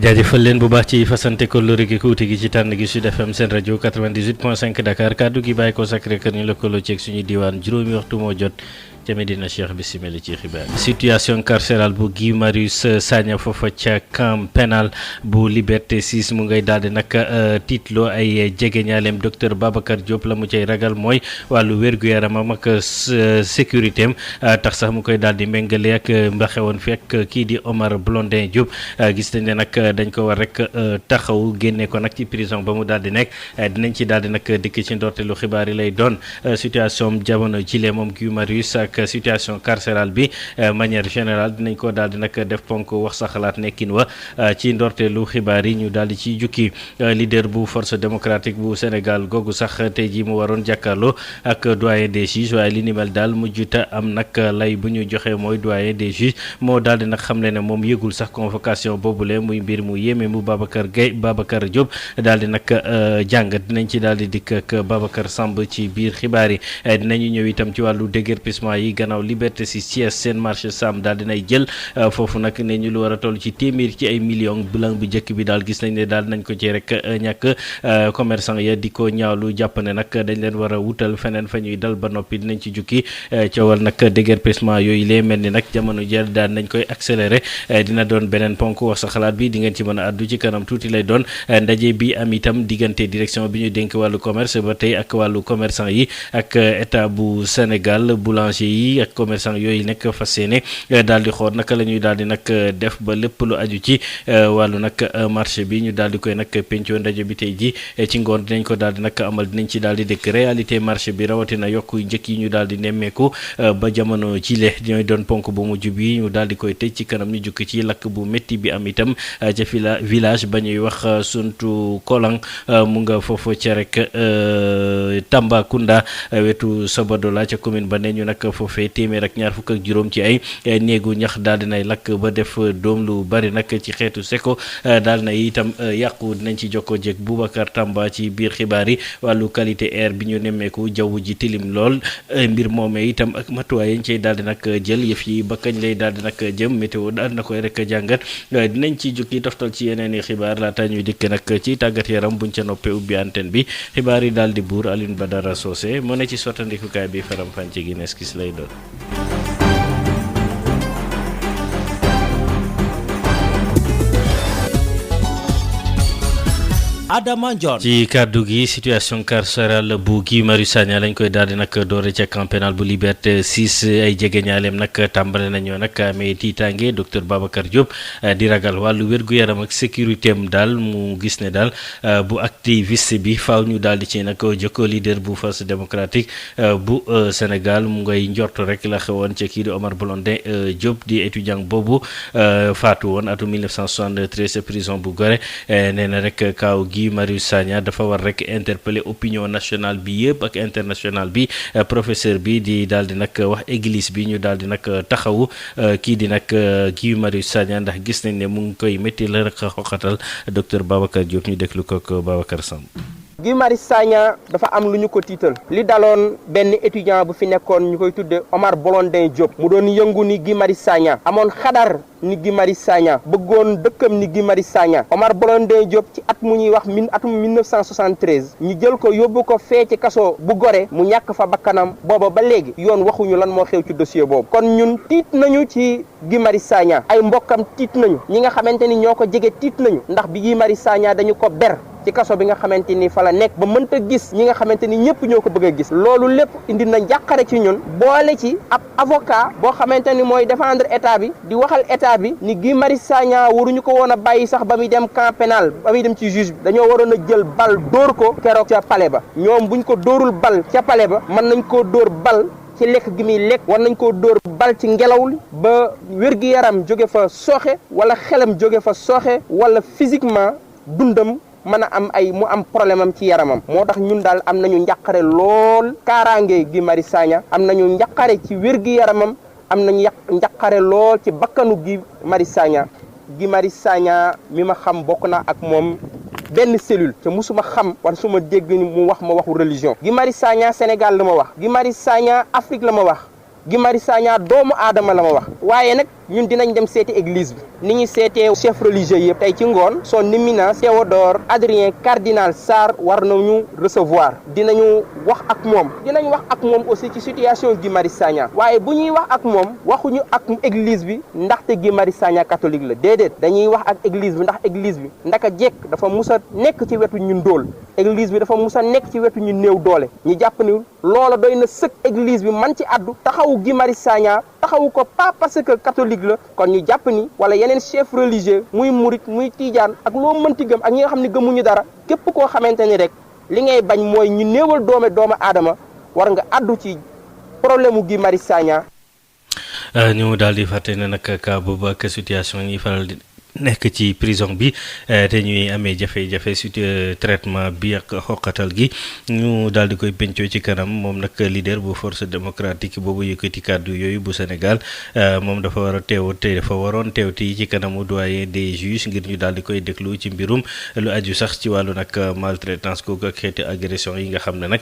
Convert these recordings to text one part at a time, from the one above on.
jaajëfal leen bu baax ci fasante ko lori gi kuuti gi ci tànn gi Sud FM seen rajo 98.5 Dakar kaddu gi bàyyi ko Sacré-Cœur ñu lëkkaloo ceeg suñuy diwaan juróomi waxtu moo jot ca Medina Cheikh bisimila ci xibaar situation carcérale bu Guy Marius Sagna foofa ca camp pénal bu Liberté 6 mu ngay daal di nag tiitloo ay jegeñaaleem docteur Babacar Diop la mu cay ragal mooy wàllu wér-gu-yaramam ak sécurité am tax sax mu koy daal di méngale ak mbaxewoon fi ak kii di Omar Blondin Diop gis nañ ne nag dañ ko war rek taxaw génne ko nag ci prison ba mu daal di nekk dinañ ci daal di nag dikk ci ndorteelu xibaar yi lay doon situation jamono jile moom Guy Marius ak situation carcérale bi manière générale dinañ ko daal di nag def ponk wax sa xalaat nekkin wa ci ndorteelu xibaar yi ñu daal di ciy jukki leader bu force démocratique bu Sénégal googu sax tey jii mu waroon jàkkaarloo ak doyen des juges waaye li ni mel daal mujjuta am nag lay bu ñu joxe mooy doyen des juges moo daal di nag xamle ne moom yëgul sax convocation boobule muy mbir mu yéeme mu Babacar Diop daal di nag jàngat dinañ ci daal di dikk ak Babacar Samb ci biir xibaar yi dinañu ñëw itam ci wàllu déguerpissement yi gannaaw Liberté 6 Thiès seen marché Sam daal dinay jël foofu nag ne ñu lu war a toll ci téeméer ci ay millions bilan bu njëkk bi daal gis nañ ne daal nañ ko ci rek ñàkk commerçant ya di ko ñaawlu jàpp ne nag dañ leen war a wutal feneen fa ñuy dal ba noppi dinañ ci jukki coowal nag déguerpissement yooyu lee mel ni nag jamono jël daal nañ koy accéléré dina doon beneen ponk wax sa xalaat bi di ngeen ci mën a addu ci kanam tuuti lay doon ndaje bi am itam diggante direction bi ñu dénk wàllu commerce ba tey ak wàllu commerçant yi ak état bu Sénégal boulanger yi ak commerçant yooyu nekk fas yéene daal di xool naka la ñuy daal di nag def ba lépp lu aju ci wàllu nag marché bi ñu daal di koy nag pencoo ndaje bi tey ji ci ngoon dinañ ko daal di nag amal dinañ ci daal di dëkk réalité marché bi rawatina yokku njëkk yi ñu daal di nemmeeku ba jamono jile ñooy doon ponk bu mujj bi ñu daal di koy tëj ci kanam ñu jukki ci lakk bu métti bi am itam ca village ba ñuy wax Suntu Kolang mu nga foofu ca rek Tambacounda wetu Sabadola ca commune ba ne ñu nag foofee téeméer ak ñaar fukk ak juróom ci ay néegu ñax daal dinay lakk ba def doom lu bari nag ci xeetu seko daal na itam yàqu dinañ ci jokkoo jeeg Boubacar Tamba ci biir xibaar yi wàllu qualité air bi ñu nemmeeku jaww ji tilim lool mbir moomee itam ak matuwaay yañ cay daal di nag jël yëf yi ba kañ lay daal di nag jëm météo daal na koy rek jàngat dinañ ci jukki toftal ci yeneen i xibaar laata ñuy dikk nag ci tàggat yaram buñ ca noppee ubbi antenne bi xibaar yi daal di buur Alioune Badara Socé moo ne ci sottandikukaay bi faram fànce gi nees kis lay doon. Adama Ndione ci kàddu gi situation carcérale bu Guy Marius Sagna lañ koy daal di nag doore ca camp pénal bu Liberté 6 ay jegeñaaleem nag tàmbale nañoo nag amee tiitaange docteur Babacar Diop di ragal wàllu wér-gu-yaram ak sécurité am daal mu gis ne daal bu activiste bi faaw ñu daal di ci nag jokko leader bu force démocratique bu Sénégal mu ngay njort rek la xewoon ca kii di Omar Blondin Diop di étudiant boobu faatu woon atum 1973 prison bu Gorée nee na rek kaaw Guy Marius Sagna dafa war rek interpeller opinion nationale bi yëpp ak internationale bi professeur bi di daal di nag wax église bi ñu daal di nag taxawu kii di nag Guy Marius Sagna ndax gis nañ ne mu ngi koy métti la rek xoxatal docteur Babacar Diop ñu déglu ko ak Babacar Samb. Guy Marius Sagna dafa am lu ñu ko tiital li daloon benn étudiant bu fi nekkoon ñu koy tudde Omar Blondin Diop mu doon yëngu ni Guy Marius Sagna amoon xadar ni Guy Marius Sagna bëggoon dëkkam ni Guy Marius Sagna Omar Blondin Diop ci at mu ñuy wax atum 1973 ñu jël ko yóbbu ko fee ci kaso bu Gorée mu ñàkk fa bakkanam booba ba léegi yoon waxuñu lan moo xew ci dossier boobu kon ñun tiit nañu ci Guy Marius Sagna ay mbokkam tiit nañu ñi nga xamante ni ñoo ko jege tiit nañu ndax bi Guy Marius Sagna dañu ko ber ci kaso bi nga xamante ni fa la nekk ba mënta gis ñi nga xamante ni ñëpp ñoo ko bëgg a gis loolu lépp indi na njàqare ci ñun boole ci ab avocat boo xamante ni mooy défendre état bi di waxal état bi ni Guy Marius Sagna waruñu ko woon a bàyyi sax ba muy dem camp pénal ba muy dem ci juge bi dañoo waroon a jël bal dóor ko keroog ca palais ba ñoom buñ ko dóorul bal ca palais ba mën nañ koo dóor bal ci lekk gi muy lekk war nañ koo dóor bal ci ngelaw li ba wér-gi-yaram jóge fa sooxe wala xelam jóge fa sooxe wala physiquement dundam mën a am mu am problème am ci yaramam moo tax ñun daal am nañu njàqare lool kaaraange Guy Marius Sagna am nañu njàqare ci wér-gi-yaramam am nañu njàqare lool ci bakkanu Guy Marius Sagna Guy Marius Sagna mi ma xam bokk na ak moom benn cellule te musuma xam wala suma dégg mu wax ma waxu religion Guy Marius Sagna Sénégal la ma wax Guy Marius Sagna Afrique la ma wax Guy Marius Sagna doomu aadama la ma wax waaye nag ñun dinañ dem seeti église bi ni ñu seetee chef religieux yëpp tey ci ngoon son éminence Théodore Adrien cardinal Sarr war nañu recevoir dinañu wax ak moom aussi ci situation Guy Marius Sagna waaye bu ñuy wax ak moom waxuñu ak église bi ndaxte Guy Marius Sagna catholique la déedéet dañuy wax ak église bi ndax église bi ndaka jekk dafa mus a nekk ci wetu ñu ndóol église bi dafa mus a nekk ci wetu ñu néew doole ñu jàpp ni loola doy na sëkk église bi man ci addu taxawu Guy Marius Sagna taxawu ko pas parce que catholique la kon ñu jàpp ni wala yeneen chef religieux muy murit muy tiijaan ak loo mënti gëm ak ñi nga xam ne gëmuñu dara képp koo xamante ni rek li ngay bañ mooy ñu néewal doomu aadama war nga addu ci problème mu Guy Marius Sagna. ñu daal di fàtte ne nag cas boobu ak situation yi faral di nekk ci prison bi te ñuy amee jafe-jafe su traitement bi ak xoqatal gi ñu daal di koy pencoo ci kanam moom nag leader bu force démocratique boobu yëkkati kàddu yooyu bu Sénégal moom dafa war a teew te dafa waroon teewti ci kanamu doyen des juges ngir ñu daal di koy déglu ci mbirum lu aju sax ci wàllu nag maltraitance kooku ak xeeti agression yi nga xam ne nag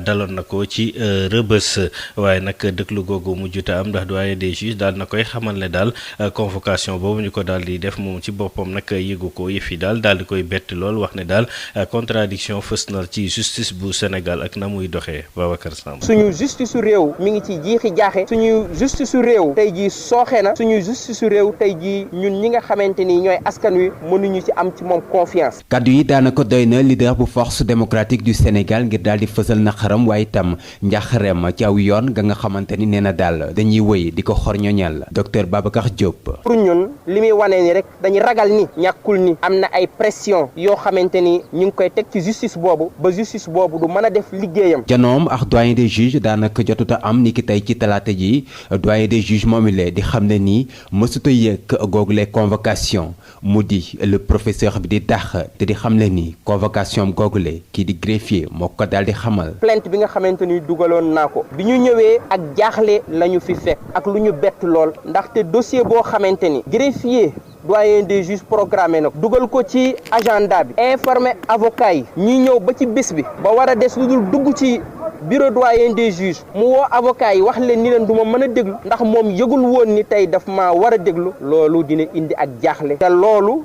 daloon na ko ci Rebeuss waaye nag déglu googu mujjuta am ndax doyen des juges daal na koy xamal ne daal convocation boobu ñu ko daal di def moom ci boppam nag yëgu ko yëf yi daal di koy bett lool wax ne daal contradiction fës na ci justice bu Sénégal ak na muy doxee Babacar Samb. suñu justice su réew mi ngi ci jiixi jaaxe suñu justice su réew tey jii sooxe na suñu justice su réew tey jii ñun ñi nga xamante ni ñooy askan wi mënuñu ci am ci moom confiance. kaddu yi daanaka doy na leader bu force démocratique du Sénégal ngir daal di fësal naqaram waaye itam njaaxareem ci aw yoon nga xamante ni nee na daal dañuy wëy di ko xorñoñal docteur Babacar Diop. pour ñun li muy wane ni rek dañu ragal ni ñàkkul ni am na ay pression yoo xamante ni ñu ngi koy teg ci justice boobu ba justice boobu du mën a def liggéeyam. janoom ak doyen des juges daanaka jotuta am ni ki tey ci talaata ji doyen des juges moomile di xam ne nii mësuta yëg googule convocation mu di le professeur bi di dàq te di xam ne ni convocation googule kii di greffier moo ko daal di xamal. plainte bi nga xamante ni dugaloon naa ko bi ñu ñëwee ak jaaxle la ñu fi fekk ak lu ñu bett lool ndaxte dossier boo xamante ni greffier doyen des juges programmé na ko dugal ko ci agenda bi informé avocat yi ñuy ñëw ba ci bés bi ba war a des lu dul dugg ci bureau doyen des juges mu woo avocat yi wax leen ni leen du ma mën a déglu ndax moom yëgul woon ni tey daf ma war a déglu loolu dina indi ak jaaxle te loolu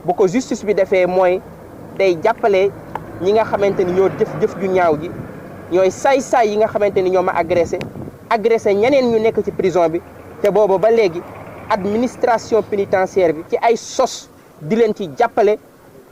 bu ko justice bi defee mooy day jàppale ñi nga xamante ni ñoo jëf ju ñaaw ji ñooy saay-saay yi nga xamante ni ñoo ma agressé ñeneen ñu nekk ci prison bi te boobu ba léegi administration pénitentiaire bi ci ay sos di leen ci jàppale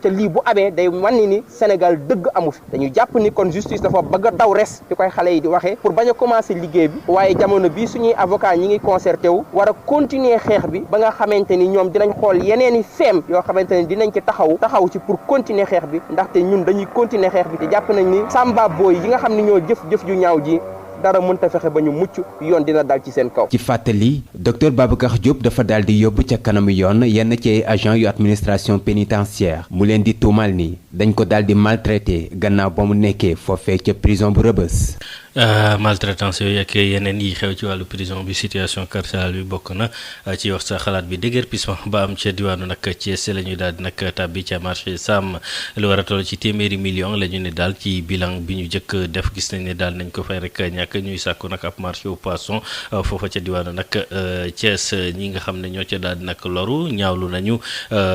te lii bu amee day wan ni Sénégal dëgg amu fi dañu jàpp ni kon justice dafa bëgg a daw res di koy xale yi di waxee pour bañ a commencer liggéey bi waaye jamono bii suñuy avocat ñi ngi concerté wu war a continuer xeex bi ba nga xamante ni ñoom dinañ xool yeneeni feem yoo xamante ni dinañ ci taxaw ci pour continuer xeex bi ndaxte ñun dañuy continuer xeex bi te jàpp nañ ni samba boy yi nga xam ne ñoo jëf ju ñaaw ji dara mënta fexe ba ñu mucc yoon dina dal ci seen kaw. ci fàttali docteur Babacar Diop dafa daal di yóbbu ca kanamu yoon yenn ci agent yu administration pénitentiaire mu leen di tuumal ni dañ ko daal di maltraité gannaaw ba mu nekkee foofee ca prison bu Rebeuss. maltraitance yooyu ak yeneen yi xew ci wàllu prison bi situation carcérale bi bokk na ci wax sa xalaat bi déguerpissement ba am ca diwaanu nag Thiès la ñu daal di nag tàbbi ca marché Sam lu war a toll ci téeméeri million la ñu ne daal ci bilan bi ñu jëkk def gis nañ ne daal nañ ko fay rek ñàkk ñuy sàkku nag ab marché au poisson foofa ca diwaanu nag Thiès ñi nga xam ne ñoo ca daal di nag loru ñaawlu nañu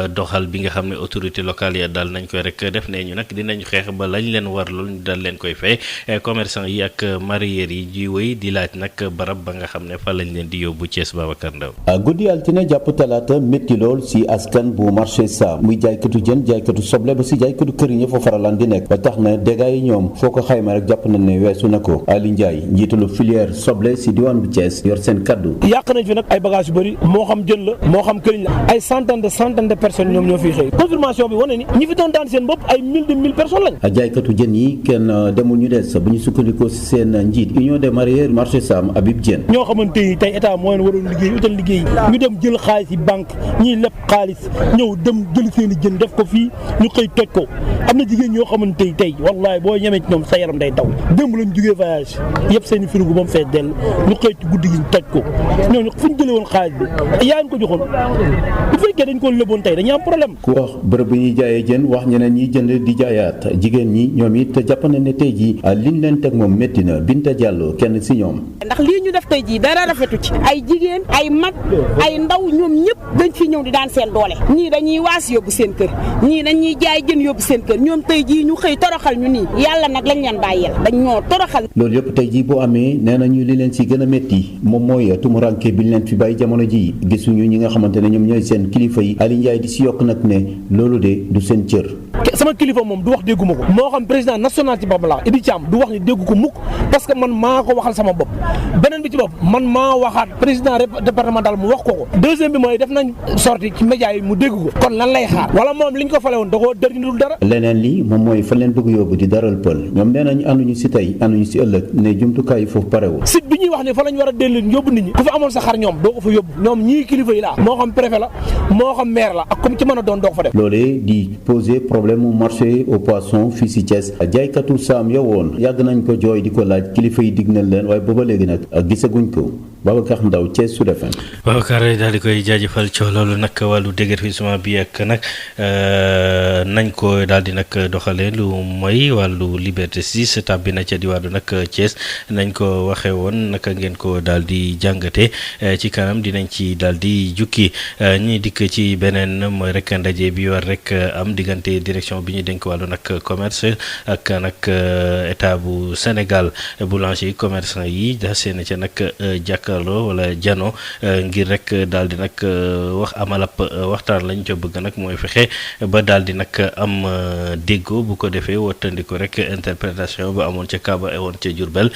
doxal bi nga xam ne autorité locale ya daal nañ koy rek def ne ñu nag dinañu xeex ba lañ leen war loolu ñu daal leen koy fay commerçant yi ak mareyeur yi ji wéy di laaj nag barab ba nga xam ne fa lañ leen di yóbbu Thiès Babacar Ndaw guddi altine jàpp talaata métti lool si askan bu marché Sam muy jaaykatu jën jaaykatu soble ba si jaaykatu këriñ fa faralaan di nekk ba tax na dégâts yi ñoom foo ko xayma rek jàpp nañ ne weesu na ko Ali Ndiaye njiitalu filière soble si diwaan bu Thiès yor seen kaddu. yàq nañ fi nag ay bagages yu bëri moo xam jën la moo xam këriñ la ay centaine de personnes ñoom ñoo fiy xëy confirmation bi wane ni ñi fi doon daan seen bopp ay mille personnes lañ. jaaykatu jën yi kenn demul ñu des bu ñu sukkandikoo si seen njiit union des mareyeurs marché Sam Habib Diène ñoo xamante ni tey état moo leen waroon liggéey utal liggéey ñu dem jël xaalis yi banque ñiy leb xaalis ñëw dem jël seen i jën def ko fii ñu xëy toj ko am na jigéen ñoo xamante ni tey wallaay boo ñemee ci ñoom sa yaram day daw démb lañ jógee voyage yëpp seen i frigo ba mu fees dell ñu xëy ci guddi gi ñu toj ko ñooñu fu ñu jëlee woon xaalis bi yaa ngi ko joxoon bu fekkee dañ ko leboon tey dañuy am problème. ku wax bërëb bu ñuy jaayee jën wax ñeneen ñi jënd di jaayaat jigéen ñi ñoom it jàpp na ne tey jii liñ leen teg moom métti rawatina Binta Diallo kenn si ñoom. ndax lii ñu def tey jii dara rafetu ci ay jigéen ay mag ay ndaw ñoom ñëpp dañ fi ñëw di daan seen doole ñii dañuy waas yóbbu seen kër ñii dañuy jaay jën yóbbu seen kër ñoom tey jii ñu xëy toroxal ñu nii yàlla nag lañ leen bàyyeel dañ ñoo toroxal. loolu yëpp tey jii boo amee nee nañu li leen si gën a métti moom mooy tumuranke bi leen fi bàyyi jamono ji gisuñu ñi nga xamante ne ñoom ñooy seen kilifa yi Aliou Ndiaye di si yokk nag ne loolu de du seen cër. sama kilifa moom du wax dégguma ko moo xam président national ci boppam la Idi Thiam du wax ni déggu ko mukk parce que man maa ko waxal sama bopp beneen bi ci bopp man maa waxaat président départemental mu wax ko deuxième bi mooy def nañ sorti ci média yi mu dégg ko kon lan lay xaar wala moom li ñu ko fale woon da koo dërgindul dara. leneen li moom mooy fa leen bëgg yóbbu di daral pël ñoom nee nañu ànduñu si tey ànduñu si ëllëg ne jumtukaay yi foofu parewul. site bi ñuy wax ni fa lañ war a dellu yóbbu nit ñi ku fa amoon sa xar ñoom doo ko fa yóbbu ñoom ñii kilifa yi la moo xam préfet la moo xam maire la ak comme ci mën a doon doo ko fa def. loolee di poser problème mu marché au poisson fii si Thiès jaaykatu saam ya woon yàgg nañ ko jooy di ko laaj kilifa yi dig nañ leen waaye booba léegi nag gisaguñ ko Babacar Ndaw Thiès Sud FM. Babacar daal di koy jaajëfal ci loolu nag wàllu déguerpissement bi ak nag nañ ko daal di nag doxalee lu mooy wàllu Liberté 6 tàbbi na ca diwaanu nag Thiès nañ ko waxee woon naka ngeen ko daal di jàngate ci kanam dinañ ci daal di jukki ñi dikk ci beneen mooy rek ndaje bi war rek am diggante direction bi ñu dénk wàllu nag commerce ak nag état bu Sénégal boulanger commerçant yi daa seen ca nag jàkkaarloo wala jano ngir rek daal di nag wax amalap waxtaan lañ ca bëgg nag mooy fexe ba daal di nag am déggoo bu ko defee wattandiku rek interprétation ba amoon ca Kaaba woon ca Diourbel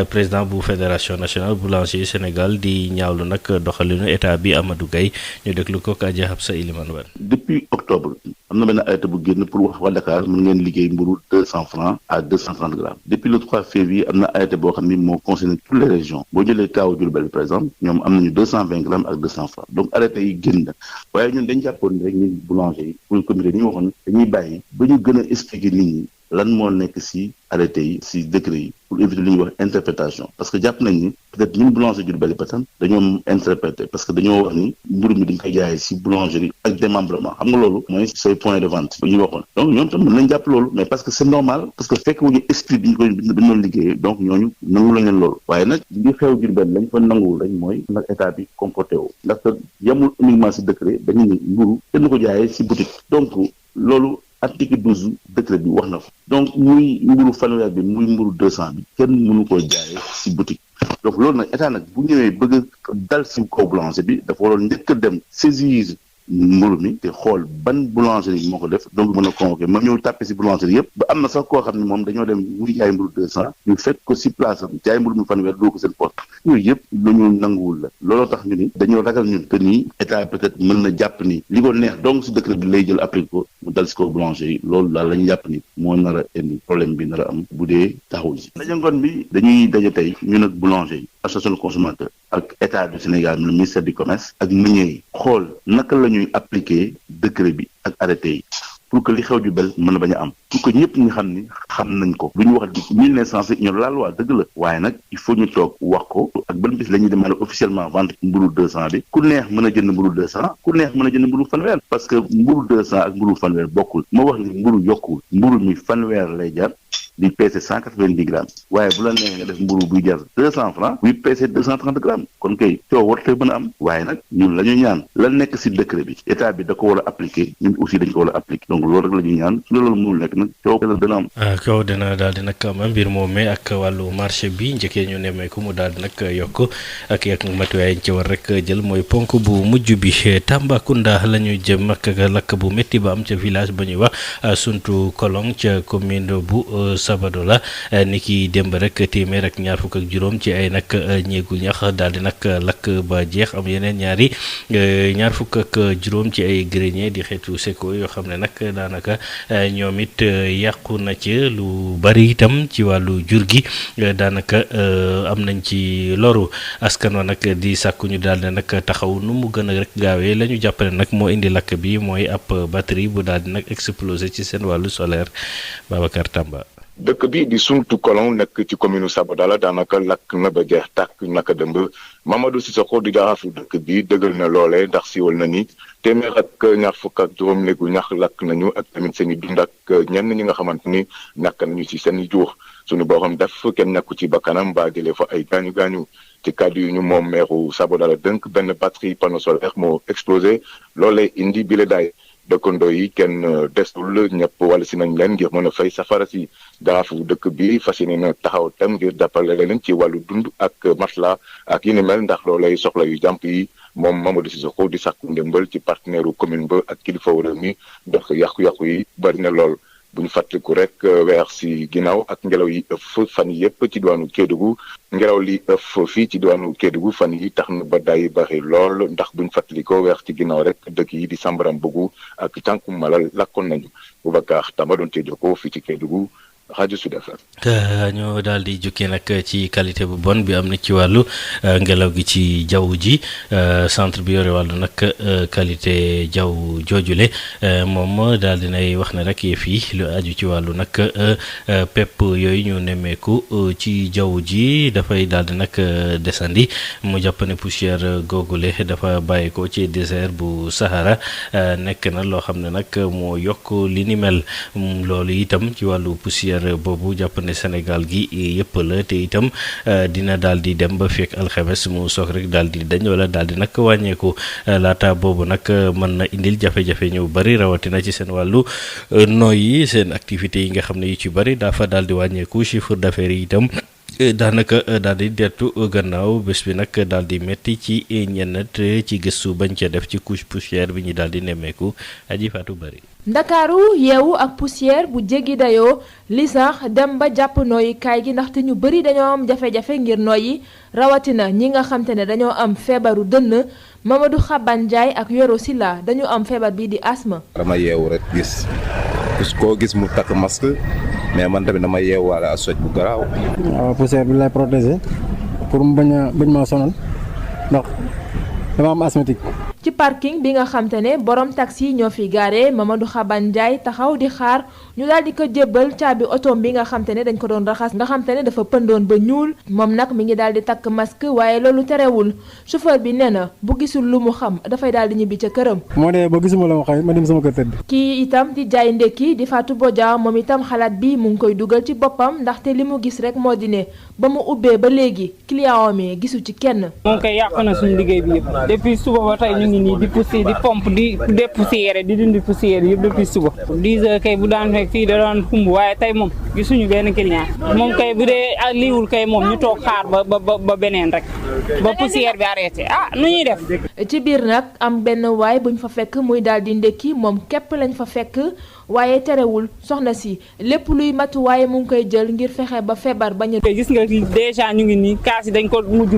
président bu fédération nationale boulanger Sénégal di ñaawlu nag doxalinu état bi Amadou Gaye ñu déglu ko Adja Habsa Ilimane Wane. Depuis octobre am na benn arrêté bu génn pour wax waa Dakar mën ngeen liggéey mburu 200 francs à 230 grammes depuis le 3 février am na arrêté boo xam ni moo concerné toutes les régions boo jëlee kaaw Diourbel par exemple ñoom am nañu 220 grammes ak 200 francs donc arrêté yi génn na waaye ñun dañ jàppoon ni rek ñun boulanger yi pour comité ñu waxoon dañuy bàyyi ba ñu gën a expliquer nit ñi lan moo nekk ci arrêté yi ci décret yi pour éviter li ñuy wax interprétation parce que jàpp nañ ni peut-être ñun boulanger Diourbel ba tam dañoo interprété parce que dañoo wax ni mburu mi dañ koy jaayee ci boulangerie ak démembrement xam nga loolu mooy say point de vente bu ñu waxoon donc ñoom tam mën nañ jàpp loolu mais parce que c'est normal parce que fekk wuñu esprit bi ñu koy bi ñu doon liggéeyee donc ñooñu nangu lañ leen loolu waaye nag li xew Diourbel lañ fa nanguwul rek mooy nag état bi comporté wu ndaxte yamul uniquement ci décret dañu ni mburu kenn ko jaayee ci boutique donc loolu article 12 décret bi wax na ko donc muy mburu fanweer bi muy mburu 200 bi kenn mënu koo jaayee ci boutique donc loolu nag état nag bu ñëwee bëgg a dal ci kaw boulanger bi dafa waroon njëkk a dem saisir mburu mi te xool ban boulangerie moo ko def donc mën a convoqué ma ñëw tàppe ci boulangerie yëpp ba am na sax koo xam ne moom dañoo dem muy jaay mburu 200 ñu fekk ko ci place am jaay mburu mi fanweer doo ko seen poste yooyu yëpp lu ñu nanguwul la looloo tax ñu ni dañoo ragal ñun que ni état peut-être mën na jàpp ni li ko neex donc ci décret bi lay jël appliqué ko mu dal ci kaw boulanger yi loolu daal la ñu jàpp ni moo nar a indi problème bi nar a am bu dee taxaw ji daje ngoon bi dañuy daje tey ñun ak boulanger yi association de consommateurs ak état du Sénégal le ministère du commerce ak meunier yi xool naka la ñuy appliquer décret bi ak arrêté yi pour que li xew Diourbel mën a bañ a am pour que ñëpp ñu xam ni xam nañ ko lu ñu wax di nul n'est censé ignorer la loi dëgg la waaye nag il faut ñu toog wax ko ak ban bis la ñuy demandé officiellement vente mburu 200 bi ku neex mën a jënd mburu 200 ku neex mën a jënd mburu fanweer parce que mburu 200 ak mburu fanweer bokkul moo wax ni mburu yokkul mburu mi fanweer lay jar di peese 190 grammes waaye bu la neexee nga def mburu buy jar 200 francs buy peese 230 grammes kon kay coow warut mën a am waaye nag ñun la ñu ñaan la nekk ci décret bi état bi da ko war a appliquer ñun aussi dañ ko war a appliquer donc loolu rek la ñuy ñaan su loolu mënul nekk nag coow dana am. coow dina daal di nag am mbir moomee ak wàllu marché bi njëkkee ñu nemmeeku mu daal di nag yokk ak matuwaay yi ci war rek jël mooy ponk bu mujj bi Tambacounda la ñu jëm ak lakk bu métti ba am ca village ba ñuy wax Suntu Kolong ca commune bu Sabadola ni ki démb rek téeméer ak ñaar fukk ak juróom ci ay nag ñeegu ñax daal di nag lakk ba jeex am yeneen ñaar fukk ak juróom ci ay grenier di xeetu seko yoo xam ne nag daanaka ñoom it yàqu na ci lu bari itam ci wàllu jur gi daanaka am nañ ci loru askan wa nag di sàkku ñu daal di nag taxaw nu mu gën a rek gaawee la ñu jàppale nag moo indi lakk bi mooy ab batterie bu daal di nag explosé ci seen wàllu solaire Babacar Tamba. dëkk bi di Sumtu Kolon nekk ci commune Sabodala daanaka lakk na ba jeex tàkk naka dëmb Mamadou Sissoko di jaraafu dëkk bi dëggal na loolee ndax siiwal na ni téeméer ak ñaar fukk ak juróom léegu ñax lakk nañu ak tamit seen i dund ak ñenn ñi nga xamante ni ñàkk nañu ci seen i jur suñu borom def kenn ñàkku ci bakkanam ba jëlee fa ay gaañu gaañu ci kàddu yu ñu moom meeru Sabodala dënk benn batterie panneau solaire moo explosé loolee indi bile daay dëkkandoo yi kenn desul ñëpp wala si nañ leen ngir mën a fay safara si jaraafu dëkk bi fas yéene na taxaw tem ngir jàppale leen ci wàllu dund ak masla ak yi ni mel ndax loolay soxla yu jàmp yi moom Mamadou Sissoko di sàkku ndimbal ci partenaire commune ba ak kilifa réew mi ndax yàqu-yàqu yi bari na lool. bu ñu fàttaliku rek weer si ginnaaw ak ngelaw yi ëff fan yi yëpp ci diwaanu Kédougou ngelaw li ëff fii ci diwaanu Kédougou fan yi tax na ba day bari lool ndax bu ñu fàttalikoo weer ci ginnaaw rek dëkk yi di Sambarambougou ak Cànkum Malal lakkoon nañu Boubacar Tamba doon cee jokkoo fii ci Kédougou rajo Sud FM. ñoo daal di jukki nag ci qualité bu bon bi am na ci wàllu ngelaw gi ci jaww ji centre bi yore wàllu nag qualité jaww joojule moom daal di nay wax ne rek fii lu aju ci wàllu nag pepp yooyu ñu nemmeeku ci jaww ji dafay daal di nag desandi mu jàpp ne poussière googule dafa bàyyi ko ci désert bu Sahara nekk na loo xam ne nag moo yokk li ni mel loolu itam ci wàllu poussière. boobu jàpp ne Sénégal gi yëpp la te itam dina daal di dem ba fekk alxames mu soog rek daal di dañ wala daal di nag wàññeeku laata boobu nag mën na indil jafe-jafe ñu bari rawatina ci seen wàllu nooyi seen activités yi nga xam ne yu ci bari dafa daal di wàññeeku chiffre d'affaires yi itam daanaka daal di dettu gannaaw bés bi nag daal di métti ci ñennat ci gëstu bañ ca def ci couche poussière bi ñu daal di nemmeeku aji faatu bari ndakaaru yeewu ak poussière bu jéggi dayoo li sax dem ba jàpp nooyi kaay gi ndaxte ñu bëri dañoo am jafe-jafe ngir nooyi rawatina ñi nga xamte ne dañoo am feebaru dënn Mamadou Xaban Ndiaye ak Yoro Silla dañu am feebar bii di asthme. dama yeewu rek gis koo gis mu takk masque mais man tamit dama yeewaale a soj bu garaaw. waaw poussière bi lay protéger pour mu bañ ma sonal ndax dama am asthmatique. ci parking bi nga xamte ne borom taxi ñoo fi gaare Mamadou Xaban Ndiaye taxaw di xaar ñu daal di ko jébbal caabi otoom bi nga xamte ne dañ ko doon raxas nga xamte ne dafa pëndoon ba ñuul moom nag mi ngi daal di takk masque waaye loolu terewul chauffeur bi nee na bu gisul lu mu xam dafay daal di ñibbi ca këram. moo dee ba gisuma la ma xëy ma dem sama kër tëdd. kii itam di jaay ndekki di Fatou Bodia moom itam xalaat bi mu ngi koy dugal ci boppam ndaxte li mu gis rek moo di ne ba mu ubbee ba léegi client mi gisu ci kenn. moom kay yàq na suñu liggéey bi yëpp depuis suba ba tey ñu ngi nii di pousser di pompe di dépoussiérer di dindi poussière yëpp depuis suba 10 heures kay bu daan fekk fii da doon xumb waaye tey moom gisuñu benn client moom kay bu dee liiwul kay moom ñu toog xaar ba beneen rek ba poussière bi arrêté nu ñuy def. ci biir nag am benn waay buñ fa fekk muy daal di ndekki moom képp lañ fa fekk waaye terewul soxna si lépp luy matuwaay mu ngi koy jël ngir fexe ba feebar bañ a. gis nga déjà ñu ngi nii kaas yi dañ ko mujj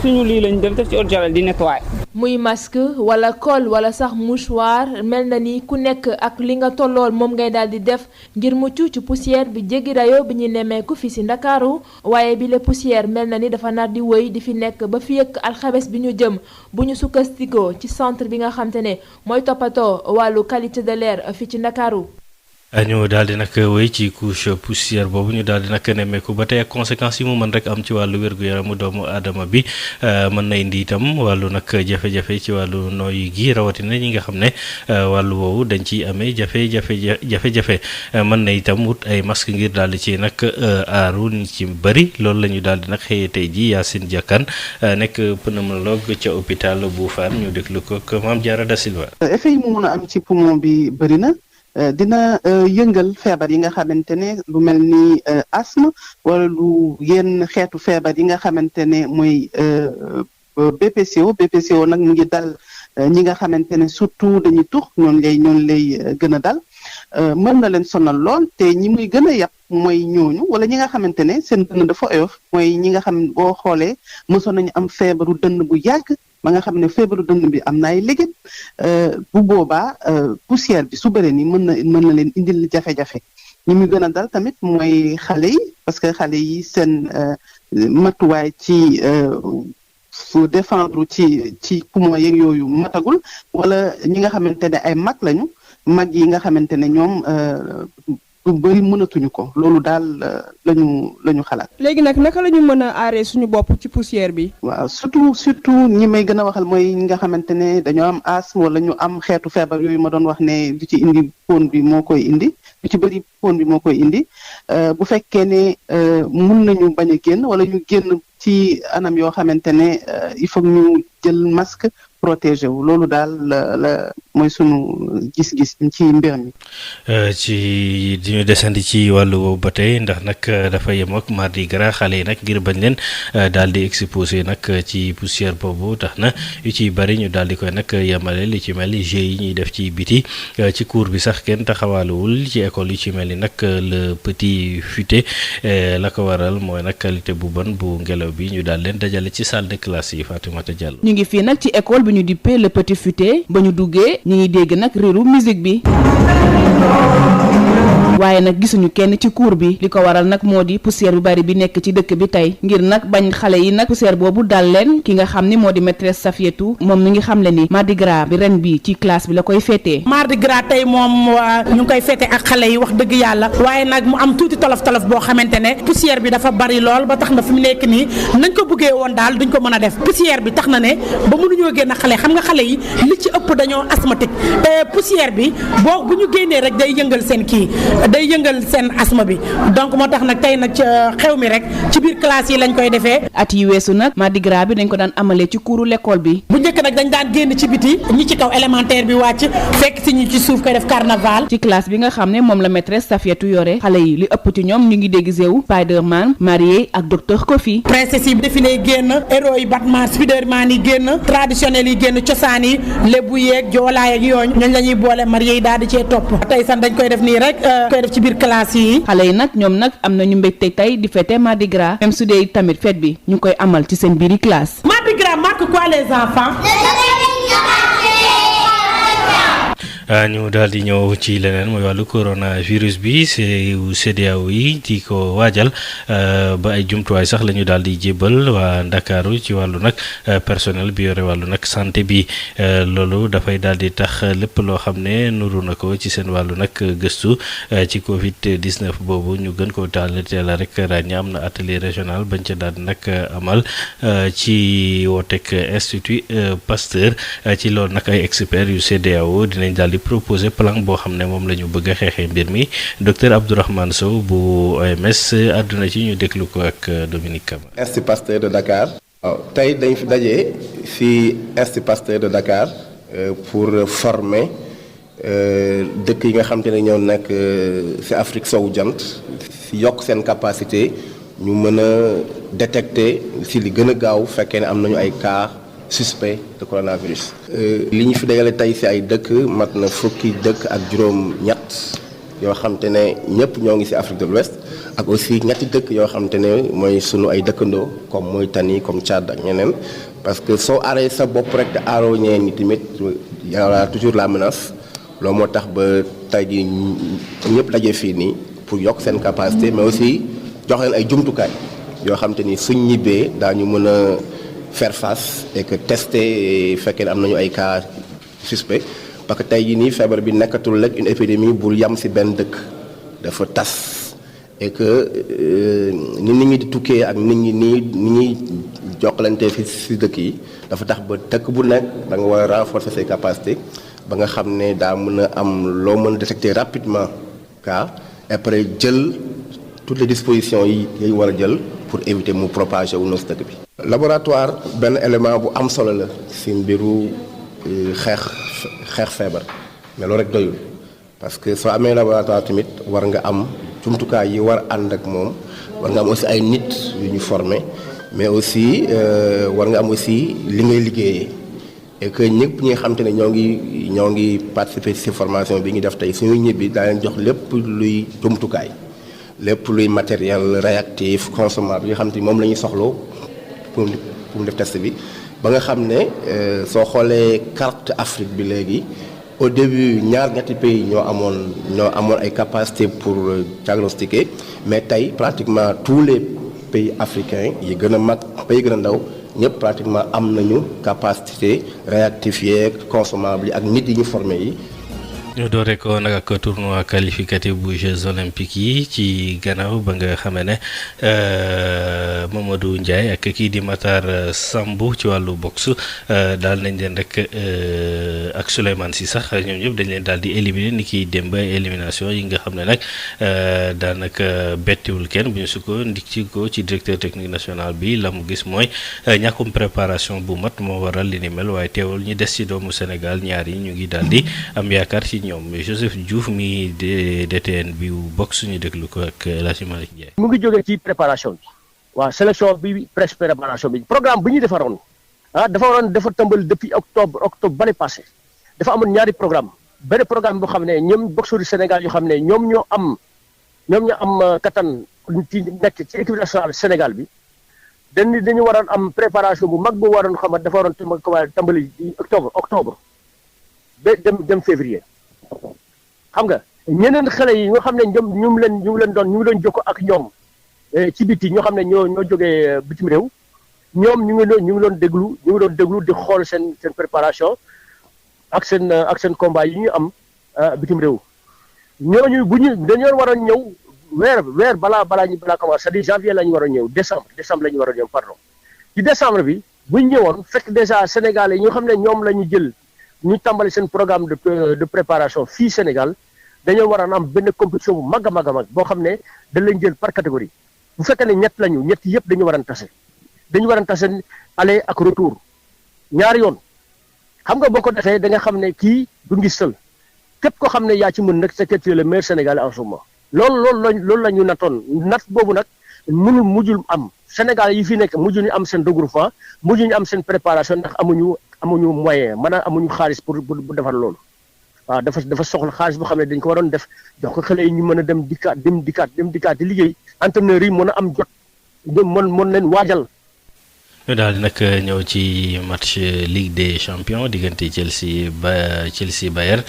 suñu lii lañ def ci eau de javel di nettoyer. muy masque wala col wala sax mouchoir mel na ni ku nekk ak li nga tollool moom ngay daal di def ngir mucc ci poussière bi jéggi dayoo bi ñu nemmeeku fi ci Ndakaaru waaye bi la poussière mel na ni dafa nar di wëy di fi nekk ba fi yëkk alxames bi ñu jëm bu ñu sukkandikoo ci centre bi nga xam te ne mooy toppatoo wàllu qualité de l'air fi ci Ndakaaru. ñu daal di nag wéy ci couche poussière boobu ñu daal di nag nemmeeku ba tey ak conséquences yi mu mën rek am ci wàllu wér-gu-yaramu doomu aadama bi mën na indi itam wàllu nag jafe-jafe ci wàllu nooyi gi rawatina ñi nga xam ne wàllu woowu dañ ciy amee jafe-jafe mën na itam wut ay masque ngir daal di ci nag aaru ni ci bëri loolu la ñu daal di nag xëyee tey ji Yacine Diakane nekk pneumologue ca hôpital bu Fann ñu déglu ko Mame Diarra Da Silva. effet yi mu mën a am ci poumon bi bëri na. dina yëngal feebar yi nga xamante ne lu mel ni asthme wala lu yenn xeetu feebar yi nga xamante ne mooy BPCO nag mu ngi dal ñi nga xamante ne surtout dañuy tux ñoon lay gën a dal mën na leen sonal lool te ñi muy gën a yàpp mooy ñooñu wala ñi nga xamante ne seen dënn dafa oyof mooy ñi nga xam boo xoolee mësoon nañu am feebaru dënn bu yàgg ba nga xam ne feebaru dënn bi am na ay léget bu boobaa poussière bi su bëree ni mën na leen indil jafe-jafe ñi muy gën a dal tamit mooy xale yi parce que xale yi seen matuwaay ci défendre ci poumon yeeg yooyu matagul wala ñi nga xamante ne ay mag lañu mag yi nga xamante ne ñoom lu bëri mënatuñu ko loolu daal lañu xalaat. léegi nag naka la ñu mën a aaree suñu bopp ci poussière bi. waaw surtout ñi may gën a waxal mooy ñi nga xamante ne dañoo am asthme wala ñu am xeetu feebar yooyu ma doon wax ne du ci indi pon bi moo koy indi lu ci bëri pon bi moo koy indi bu fekkee ne mun nañu bañ a génn wala ñu génn ci anam yoo xamante ne il faut ñu jël masque protégé wu loolu daal la mooy sunu gis-gis ci mbir mi. ci di ñu desandi ci wàllu boobu ba tey ndax nag dafa yem ak mardi gras xale yi nag ngir bañ leen daal di exposé nag ci poussière boobu tax na yu ciy bari ñu daal di koy nag yemale li ci mel ni jeux yi ñuy def ci biti ci cours bi sax kenn taxawaaluwul ci école yu ci mel ni nag le petit futé la ko waral mooy nag qualité bu bon bu ngelaw bi ñu daal leen dajale ci salle de classe yi Fatoumata Diallo. ñu ngi fii nag ci école bi ñu dippee le petit futé ba ñu duggee ñu ngi dégg nag riiru musique bi waaye nag gisuñu kenn ci cours bi li ko waral nag moo di poussière bu bari bi nekk ci dëkk bi tey ngir nag bañ xale yi nag poussière boobu dal leen ki nga xam ni moo di maîtresse Safietou moom mi ngi xam le ni mardi gras bi ren bi ci classe bi la koy féetee. mardi gras tey moom ñu ngi koy féete ak xale yi wax dëgg yàlla waaye nag mu am tuuti tolof boo xamante ne poussière bi dafa bari lool ba tax na fi mu nekk nii nañ ko bëggee woon daal duñ ko mën a def poussière bi tax na ne ba mënuñoo génn xale xam nga xale yi li ci ëpp dañoo asthmatique te poussière bi bu ñu génnee rek day yëngal seen day yëngal seen asthme bi donc moo tax nag tey nag xew mi rek ci biir classe yi lañ koy defee. at yi weesu nag mardi gras bi dañ ko daan amalee ci kuuru l'école bi. bu njëkk nag dañ daan génn ci biti ñi ci kaw élémentaire bi wàcc fekk si ñi ci suuf koy def carnaval. ci classe bi nga xam ne moom la maîtresse Safietou yore xale yi li ëpp ci ñoom ñu ngi déguisé wu Spiderman marié ak docteur Kofi. princesse yi défilé génn héros yi Batman Spiderman yi génn traditionnel yi génn cosaan yi lébu yeeg joolaay ak yooñu ñooñu la ñuy boole marié yi daal di cee topp tey sax dañ koy def nii rek koy def ci biir classe yi. xale yi nag ñoom nag am na ñu mbégte tey di fêter mardi gras même su dee tamit fête bi ñu koy amal ci seen biiri classe. Mardi gras marque quoi les enfants? ñu daal di ñëw ci leneen mooy wàllu coronavirus bi CEDEAO yi di ko waajal ba ay jumtuwaay sax la ñu daal di jébbal waa Ndakaaru ci wàllu nag personnel bi yore wàllu nag santé bi loolu dafay daal di tax lépp loo xam ne nuru na ko ci seen wàllu nag gëstu ci Covid 19 boobu ñu gën koo teel a rek ràññee am na atelier régional bañ ca daal di nag amal ci wooteeg Institut Pasteur ci loolu nag ay experts yu CEDEAO dinañ daal di proposé plan boo xam ne moom la ñu bëgg a xeexee mbir mi docteur Abdourahmane Sow bu OMS àdduna ci ñu déglu ko ak Dominique Kama. Institut Pasteur de Dakar. waaw tey dañ fi daje ci Institut Pasteur de Dakar pour former dëkk yi nga xam te ne ñoo nekk ci Afrique sowu jant ci yokk seen capacité ñu mën a détecter ci li gën a gaaw fekkee ne am nañu ay cas suspect de coronavirus. li ñu fi dajale tey ci ay dëkk mat na fukki dëkk ak juróom-ñett yoo xam te ne ñëpp ñoo ngi ci Afrique de l'Ouest ak aussi ñetti dëkk yoo xam te ne mooy sunu ay dëkkandoo comme Mauritanie comme Tchad ak ñeneen parce que soo aaree sa bopp rek te aaroo ñeneen ñi tamit y aura toujours la menace loolu moo tax ba tey jii ñëpp daje fii nii pour yokk seen capacité mais aussi jox leen ay jumtukaay yoo xam te ni suñ ñibbee daañu mën a faire face et que tester fekkee ne am nañu ay cas suspect parce que tey jii nii feebar bi nekkatul rek une épidémie bul yam ci benn dëkk dafa tas et que ni nit ñi di tukkee ak nit ñi ni ñuy jokkalante fi ci dëkk yi dafa tax ba dëkk bu nekk da nga war a renforcer ses capacités ba nga xam ne daa mën a am loo mën a détecter rapidement cas et après jël toutes les dispositions yi war a jël pour éviter mu propager wu noonu ci dëkk bi. laboratoire benn élément bu am solo la ci mbiru xeex feebar mais loolu rek doyul parce que soo amee laboratoire tamit war nga am jumtukaay yi war ànd ak moom war nga am aussi ay nit yu ñu former mais aussi war nga am aussi li ngay liggéeyee et que ñëpp ñi nga xam te ne ñoo ngi participer ci formation bi ñu def tey suñu ñibbi daa leen jox lépp luy jumtukaay lépp luy matériel réactif consommable yi nga xam te moom la ñuy soxloo pour mu def test bi ba nga xam ne soo xoolee carte Afrique bi léegi au début ñetti pays ñoo amoon ay capacité pour diagnostiquer mais tey pratiquement tous les pays africains yi gën a mag pays gën a ndaw ñëpp pratiquement am nañu capacité réactif yeeg consommable yi ak nit yi ñu formé yi. ñu doore ko nag ak tournoi qualificatif bu Jeux olympiques yi ci gannaaw ba nga xamee ne Mamadou Ndiaye ak kii di Matar Sambu ci wàllu boxe daal nañ leen rek ak Souleymane Sy sax ñoom ñëpp dañ leen daal di éliminer ni kiy démb élimination yi nga xam ne nag daanaka bettiwul kenn bu ñu sukkandikoo ci directeur technique national bi la mu gis mooy ñàkkum préparation bu mat moo waral li ni mel waaye teewul ñi des ci doomu Sénégal ñaar yi ñu ngi daal di am yaakaar ci ñoom Joseph Diouf mi DTN bi bokk suñu déglu ko ak El Hadji Malick Ndiaye. mu ngi jógee ci préparation bi waaw sélection bi préparation bi programme bu ñu defaroon dafa tëmbal depuis octobre bale passé dafa amoon ñaari programme benn programme boo xam ne ñoom boxeur du Sénégal yoo xam ne ñoom ñoo am kattan ci nekk ci équipe nationale Sénégal bi dañu waroon am préparation bu mag bu waroon xam dafa waroon tàmbali octobre ba dem février xam nga ñeneen xale yi nga xam ne ñoom ñu ngi leen doon jokkoo ak ñoom ci biti ñoo xam ne ñoo jógee bitim réew ñoom ñu ngi doon déglu di xool seen préparation ak seen combat yi ñu am bitim réew ñooñu dañoo waroon ñëw weer balaa commencé c'est-à-dire janvier la ñu waroon ñëw décembre la ñu waroon ñëw pardon ci décembre bi bu ñu ñëwoon fekk déjà Sénégalais yi ñoo xam ne ñoom la ñu jël ñu tàmbali seen programme de préparation fii Sénégal dañoo waroon am benn compétition bu mag a mag boo xam ne dañ leen jël par catégorie bu fekkee ne ñett yëpp dañu waroon tase aller ak retour ñaari yoon xam nga boo ko defee da nga xam ne kii du ngi sël képp koo xam ne yaa ci mën nag c'est que tu es le meilleur Sénégalais en ce moment loolu la ñu nattoon nat boobu nag mujjul am Sénégal yi fi nekk mujj ñu am seen regroupement mujj ñu am seen préparation ndax amuñu moyen maanaam amuñu xaalis pour defar loolu waaw dafa soxla xaalis boo xam ne dañ ko waroon def jox ko xale yi ñu mën a dem dikkaat di liggéey entraîneurs yi mën a am jot mën leen waajal. ñu daal di nag ñëw ci match Ligue des Champions diggante Chelsea Bayern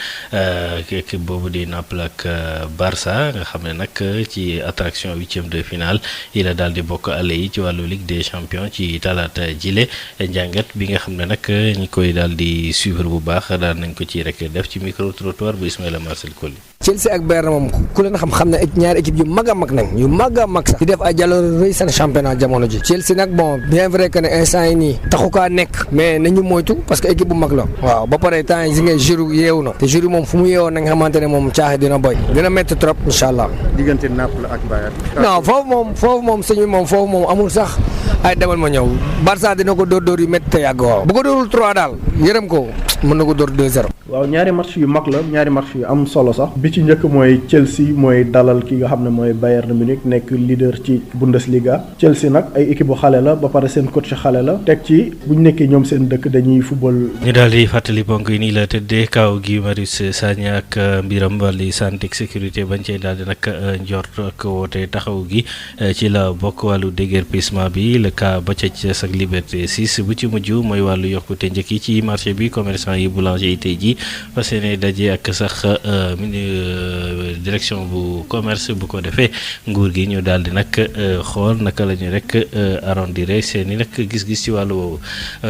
équipe boobu di Naples ak Barça nga xam ne nag ci attraction 8e de finale yi la daal di bokk ale yi ci wàllu Ligue des Champions ci talaata jile njàngat bi nga xam ne nag ñi koy daal di suivre bu baax daal nañ ko ci rek def ci micro trottoir bu Ismaïla Marcel Colli. Chelsea ak Bayern moom ku leen xam ne ñaari équipe yu mag a mag nañ yu mag a mag sax di def ay jàllale rëy seen championnat jamono ji Chelsea nag bon bien vrai que ne instant yi nii taxu kaa nekk mais nañu moytu parce que équipe bu mag la waaw ba pare temps yi si ngay Giroud yeewu na te Giroud moom fu mu yeewoo na nga xamante ne moom caaxe dina boy dina métti trop incha allah. diggante Naples ak Bayern. non foofu moom amul sax ay demal ma ñëw Barça dina ko dóor yu métti te yàgg waaw bu ko dóorul 3 daal yërëm ko mën na ko dóor 2-0. waaw ñaari match yu mag la ñaari match yu am solo sax bi ci njëkk mooy Chelsea mooy dalal ki nga xam ne mooy Bayern Munich nekk leader ci Bundesliga Chelsea nag ay équipe bu xale la ba pare seen coach xale la teg ci bu ñu nekkee ñoom seen dëkk dañuy football. ñu daal di fàttali ponk yi nii la tëddee kaw Guy Marius Sagna ak mbiram wàllu santé ak sécurité bañ cee daal di nag njort ak woote taxaw gi ci la bokk wàllu déguerpissement bi le cas ba ca Thiès ak Liberté 6 bu ci mujj mooy wàllu yokkute njëkk yi ci marché bi commerçant yi boulanger yi tey jii fas yéene daje ak sax direction bu commerce bu ko defee nguur gi ñu daal di nag xool naka la ñu rek arrondir seen i nag gis-gis ci wàllu woowu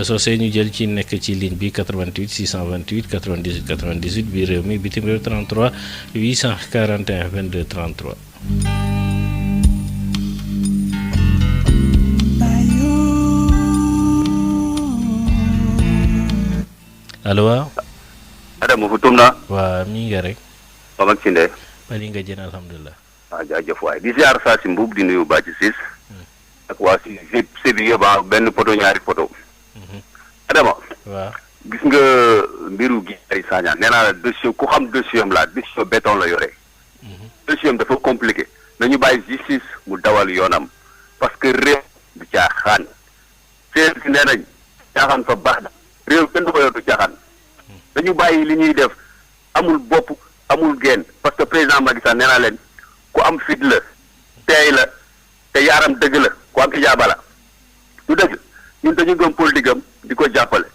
soo see ñu jël ci nekk ci ligne bi 88 628 98 98 bi réew mi bitim réew 33 841 22 33. allo waaw. Adama fu tum na. waaw mi nga rek. Pam ak Cinde. bali nga jën alhamdulilah. waaw jaajëf waay di ziar saa si mbuub di nuyu Bàcci Sis. ak waa si sébi yëpp benn poto ñaari poto. Adama. waaw gis nga mbiru Guy Marius Sagna nee naa la dossier ku xam dossier am la dossier béton la yore. dossier am dafa compliqué nañu bàyyi justice mu dawal yoonam parce que réew du caaxaan. séer si nee nañ caaxaan fa baax na réew kenn du ko yor du caaxaan. dañu bàyyi li ñuy def amul bopp amul génn parce que président Macky Sall nee naa leen ku am fit la teey la te yaaram dëgg la ku am ijaaba la du dëgg ñun dañu gëm politique am di ko jàppale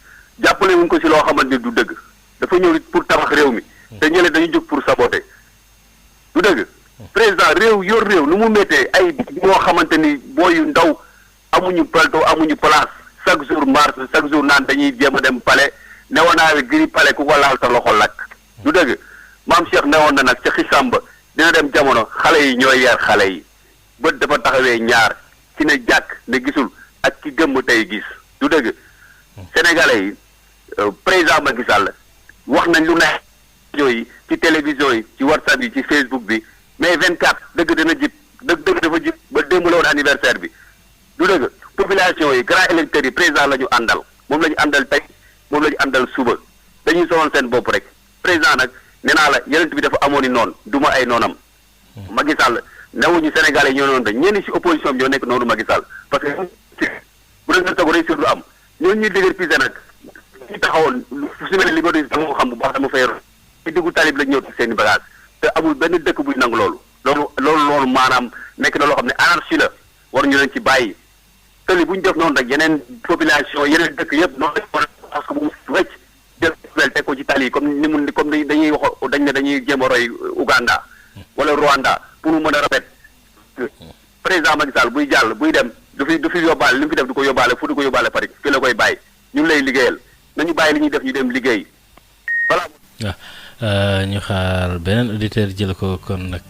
wuñ ko si loo xamante ni du dëgg dafa ñëw pour tabax réew mi te ñële dañu jóg pour saboter du dëgg président réew yor réew nu mu méttee ay ñoo xamante ni booyu ndaw amuñu palto amuñu place chaque jour marche chaque jour naan dañuy jéem a dem palais newanaawe giri pale ku ko laal sa loxo lakk du dëgg maam Cheikh newoon na nag ca xisam ba dina dem jamono xale yi ñooy yar xale yi bët dafa taxawee ñaar ci ne jàkk ne gisul ak ki gëmm tey gis du dëgg sénégalais yi président Macky Sall wax nañ lu ne rajo yi ci télévision yi ci WhatsApp yi ci Facebook bi mais 24 dëgg dana jib dëgg dafa jib ba démb la woon anniversaire bi du dëgg population yi grand électeurs yi président la ñu àndal moom la ñu àndal tey moom la ñu àndal suba dañuy sonal seen bopp rek président nag nee naa la yeneen bi dafa amoon i noonu duma ay noonam Macky Sall newuñu Sénégalais ñoo noonu dañ ñenn ci opposition bi ñoo nekk noonu Macky Sall parce que bu dee nga toog réussir du am ñooñu ñuy dëgër pise nag ñu taxawoon su mel ne liberté dama ko xam bu baax dama fay ci diggu talib la ñëw seen i bagage te amul benn dëkk buy nangu loolu maanaam nekk na loo xam ne anarchie la war ñu leen ci bàyyi tëli bu ñu def noonu rek yeneen population yeneen dëkk yëpp noonu la parce que bu wecc jël teg ko ci tali comme ni mun comme dañuy wax dañ ne dañuy jéem a roy Ouganda wala Rwanda pour mu mën a rafet président Macky Sall buy jàll buy dem du fi yóbbaale li mu fi def du ko yóbbaale fu du ko yóbbaale Paris fi la koy bàyyi ñun lay liggéeyal nañu bàyyi li ñuy def ñu dem liggéey voilà. waaw ñu xaar beneen auditeur jël ko kon nag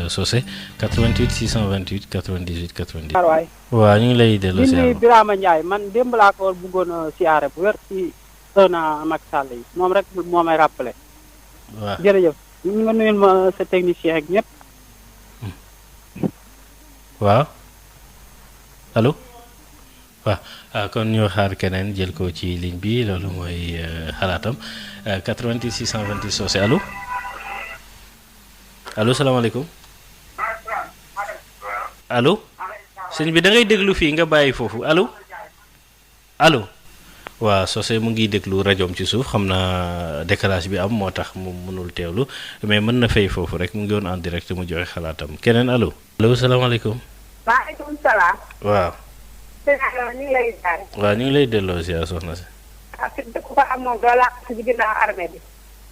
Socé 88 628 98 90. waaw ñu ngi lay delloo si yàlla Birama Ndiaye man démb laa ko bëggoon a siyaare bu wér ci na Macky Sall yi moom rek moo may rappelé. waaw jërëjëf ñu nga nuyul ma sa technicien ak ñëpp. waaw allo waaw kon ñu xaar keneen jël ko ci ligne bi loolu mooy xalaatam 88 628 Socé allo salaamaaleykum allo sëñ bi da ngay déglu fii nga bàyyi foofu allo waaw Socé mu ngi déglu rajoom ci suuf xam naa décalage bi am moo tax mu mënul teewlu mais mën na fay foofu rek mu ngi woon en direct mu joxe xalaatam keneen allo salaamaaleykum. waaleykum salaam. waaw. ñu ngi lay ziar. waaw ñu ngi lay delloo ziar soxna si. ah fi dëkk fa am moom doo làq ci ginnaaw armée bi.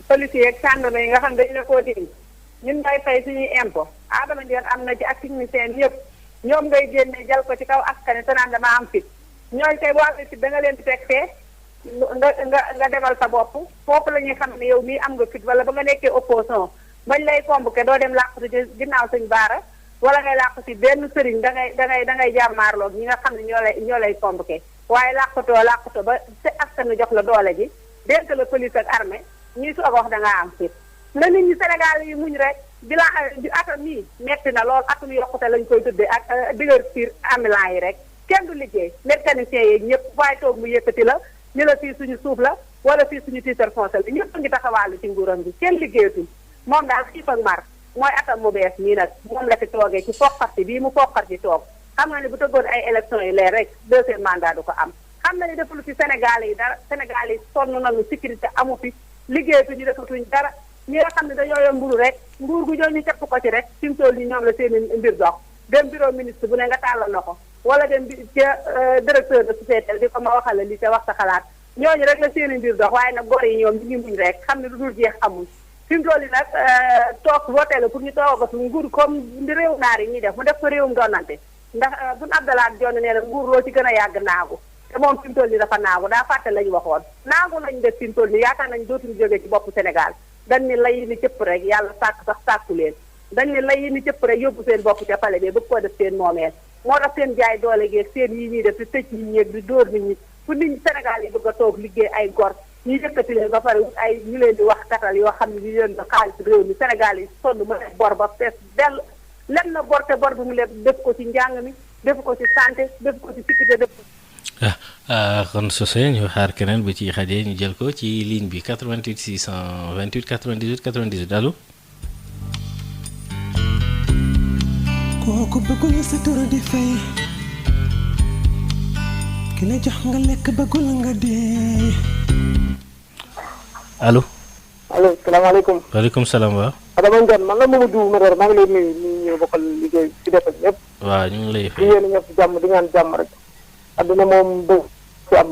policiers ak gendarme yi nga xam dañu la koo dindi ñun ngay fay suñuy impôt Adama Ndione am na ci ak technicien yëpp ñoom ngay génne jal ko ci kaw askan te naan dama am fit ñooñu tey boo amee fit da nga leen di teg fee nga demal sa bopp foofu la ñuy xam ne yow mii am nga fit wala ba nga nekkee opposition bañ lay convoqué doo dem làq ci ginnaaw suñ baara wala ngay làq ci benn sëriñ da ngay jàmmaarloog ñi nga xam ne ñoo lay convoqué waaye làqutoo ba te askan jox la doole ji dénk la police ak armée ñuy soog a wax da ngaa am fit na nit ñi Sénégal yi muñ rek di atam nii metti na lool atum yokkute lañ koy tuddee ak divertir ambulant yi rek kenn du liggéey mécanicien yi ñëpp waaye toog mu yëkkati la ñu la fii suñu suuf la wala fii suñu titre foncier la ñëpp a ngi taxawaalu ci nguuram bi kenn liggéeyatul moom daal xiif ak mar mooy atam mu bees nii nag moom la fi toogee ci foqarti bii mu foqarti toog xam nga ne bu tëggoon ay élections yi leer rek deuxième mandat du ko am xam na ni defalu fi Sénégal yi dara Sénégal yi sonn nañu sécurité amu fi liggéeyatuñu defatuñ dara ñi nga xam ne dañoo yor mburu rek nguur gu ñëw ñu capp ko ci rek fi mu toll nii ñoom la seen mbir dox dem bureau ministre bu ne nga tàllal na ko wala dem ca directeur de société di ko ma waxal la li te wax sa xalaat ñooñu rek la seen mbir dox waaye nag gor yi ñoom ñu ngi muñ rek xam ne lu dul jeex amul fi mu toll nii nag toog voté la pour ñu toog ko fi nguur comme ndi réew naar yi ñuy def mu def ko réewum doonante ndax buñ Abdallah Jonn nee na nguur loo ci gën a yàgg naagu te moom fi mu toll nii dafa naagu daa fàtte lañu waxoon naagu lañu def fi mu toll nii yaakaar nañ dootuñu jógee ci bopp Sénégal dañ ni lay ni cëpp rek yàlla sàkk sax sàkku leen dañ ni lay ni cëpp rek yóbbu seen bopp ca pale bi bëgg koo def seen moomeel moo tax seen jaay doole geeg seen yi ñuy def di tëj nit ñi di dóor nit ñi fu nit ñi Sénégal yi bëgg a toog liggéey ay gor ñu yëkkati leen ba pare ay ñu leen di wax katal yoo xam ne ñu leen di xaalis réew mi Sénégal yi sonn mën a bor ba fees dell lem na bor te bor bi mu leen def ko ci njàng mi def ko ci santé def ko ci sécurité def kon Socé ñu xaar keneen bu ci xajee ñu jël ko ci ligne bi 88 628 98 98 allo. kooku bëggul sa tur di fay ki la jox nga lekk bëggul nga dee. allo. allo salaamaaleykum. waaleykum salaam wa. Adama Ndione man la Mamadou Médor maa ngi lay nuyu ñu bokkal liggéey ci defal ñëpp. waaw ñu ngi lay fay di yéen ñëpp jàmm di ñaan jàmm rek. adduna moom dëgg ci am.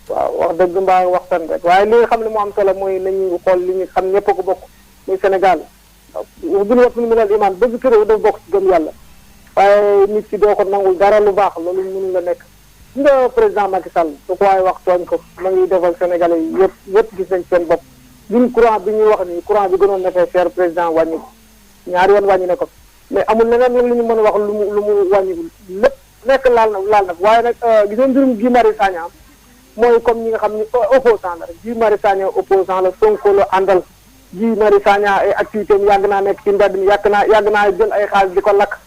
waaw wax dëgg mbaa waxtaan rek waaye li nga xam ne moo am solo mooy nañu xool li ñu xam ñëpp ko bokk muy Sénégal. waaw bu ñu wax minal iman dëgg ci réew dafa bokk ci gëm yàlla. waaye nit ki doo ko nangul dara lu baax loolu mënu la nekk. nga président Macky Sall su ko waaye wax tooñ ko ma ngi defal Sénégalais yi yëpp gis nañ seen bopp ñun courant bi ñuy wax ni courant bi gënoon na fee cher président wàññi ko ñaari yoon wàññi na ko mais amul leneen lu ñu mën a wax lu mu wàññi lépp nekk laal na waaye nag gis nga mbirum Guy Marius Sagna mooy comme ñi nga xam ni opposant la rek Guy Marius Sagna opposant la Sonko la àndal Guy Marius Sagna ay activité am yàgg naa nekk ci mbedd mi yàgg naa jël ay xaalis di ko lakk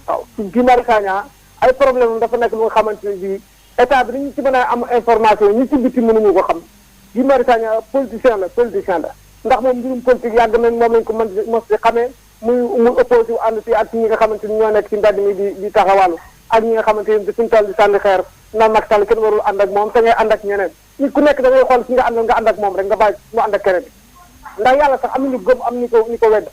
waaw Guy Marius Sagna ay problème am dafa nekk lu nga xamante ne bii état bi dañu ci mën a am information ñi ci biti mënuñu ko xam Guy Marius Sagna politicien la ndax moom mbirum politique yàgg nañ moom lañ ko mos di xamee muy opposé wu ànd ci ak ñi nga xamante ni ñoo nekk ci mbedd mi di taxawàllu ak ñi nga xamante ni suñu toll di sànni xeer naan Macky Sall kenn warul ànd ak moom te ngay ànd ak ñeneen nit ku nekk da ngay xool ci nga ànd ak moom rek nga bàyyi mu ànd ak keneen ndax yàlla sax am na ñu gëm am ñu ko wedd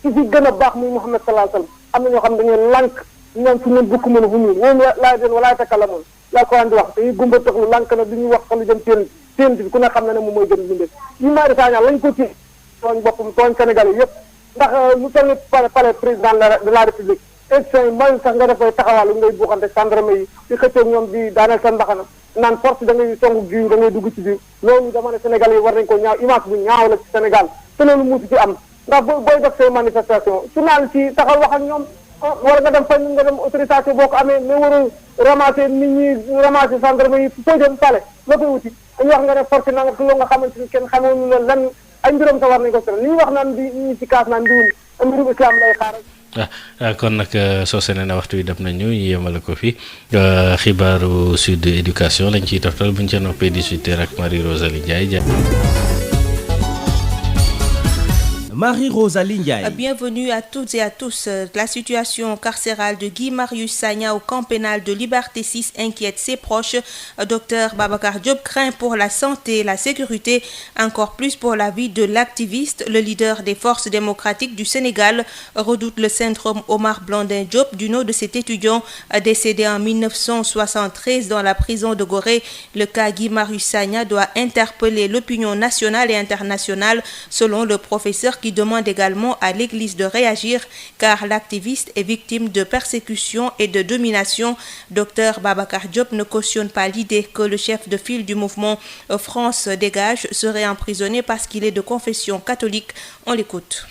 ci fi gën a baax muy Muhammad sallallahu alayhi wasallam am na ñoo xam ne dañuy lànk ñoom fu ñun bukk mënu fu ñun woon laay den walaay takkala moom la ko di wax dañuy gumba taxlu lànk na duñuy wax sax lu jëm seen bi ku ne xam na ne moom mooy gën bindee Guy Marius Sagna lañ ko ci tooñ boppam tooñ Sénégalais yëpp ndax lu toll palais président de la République élection yi mooy sax nga dafay taxawaalu ngay buuxante gendarme yi di xëccoog ñoom di daaneel seen mbaxana naan force da ngay songu jiw da ngay dugg ci biir loolu dama ne Sénégal yi war nañ ko ñaaw image bu ñaaw la ci Sénégal te loolu muusi ci am ndax booy def say manifestation journal ci taxaw wax ak ñoom war nga dem fañ nga dem autorisation boo ko amee mais warul ramasser nit ñi ramasser gendarme yi foo jëm pale la koy wuti dañuy wax nga ne force na nga loo nga xamante ni kenn xamoon la lan ay mbiram sa war nañ ko sore li ñuy wax naan di ñi ci kaas naan mbirum islam lay xaaral kon nag soo seenee na waxtu wi def nañu ñu yemale ko fi xibaaru Sud Éducation lañ ciy toftal buñ ca noppee 18h ak Marie-Rosalie Ndiaye. Marie-Rosalie Ndiaye. Bienvenue à toutes et à tous. La situation carcérale de Guy Marius Sagna au camp pénal de Liberté 6 inquiète ses proches. Docteur Babacar Diop craint pour la santé et la sécurité, encore plus pour la vie de l'activiste. Le leader des forces démocratiques du Sénégal redoute le syndrome Omar Blondin Diop du nom de cet étudiant décédé en 1973 dans la prison de Gorée. Le cas Guy Marius Sagna doit interpeller l'opinion nationale et internationale, selon le professeur qui demande également à l'Église de réagir car l'activiste est victime de persécution et de domination. Docteur Babacar Diop ne cautionne pas l'idée que le chef de file du mouvement France Dégage serait emprisonné parce qu'il est de confession catholique. On l'écoute.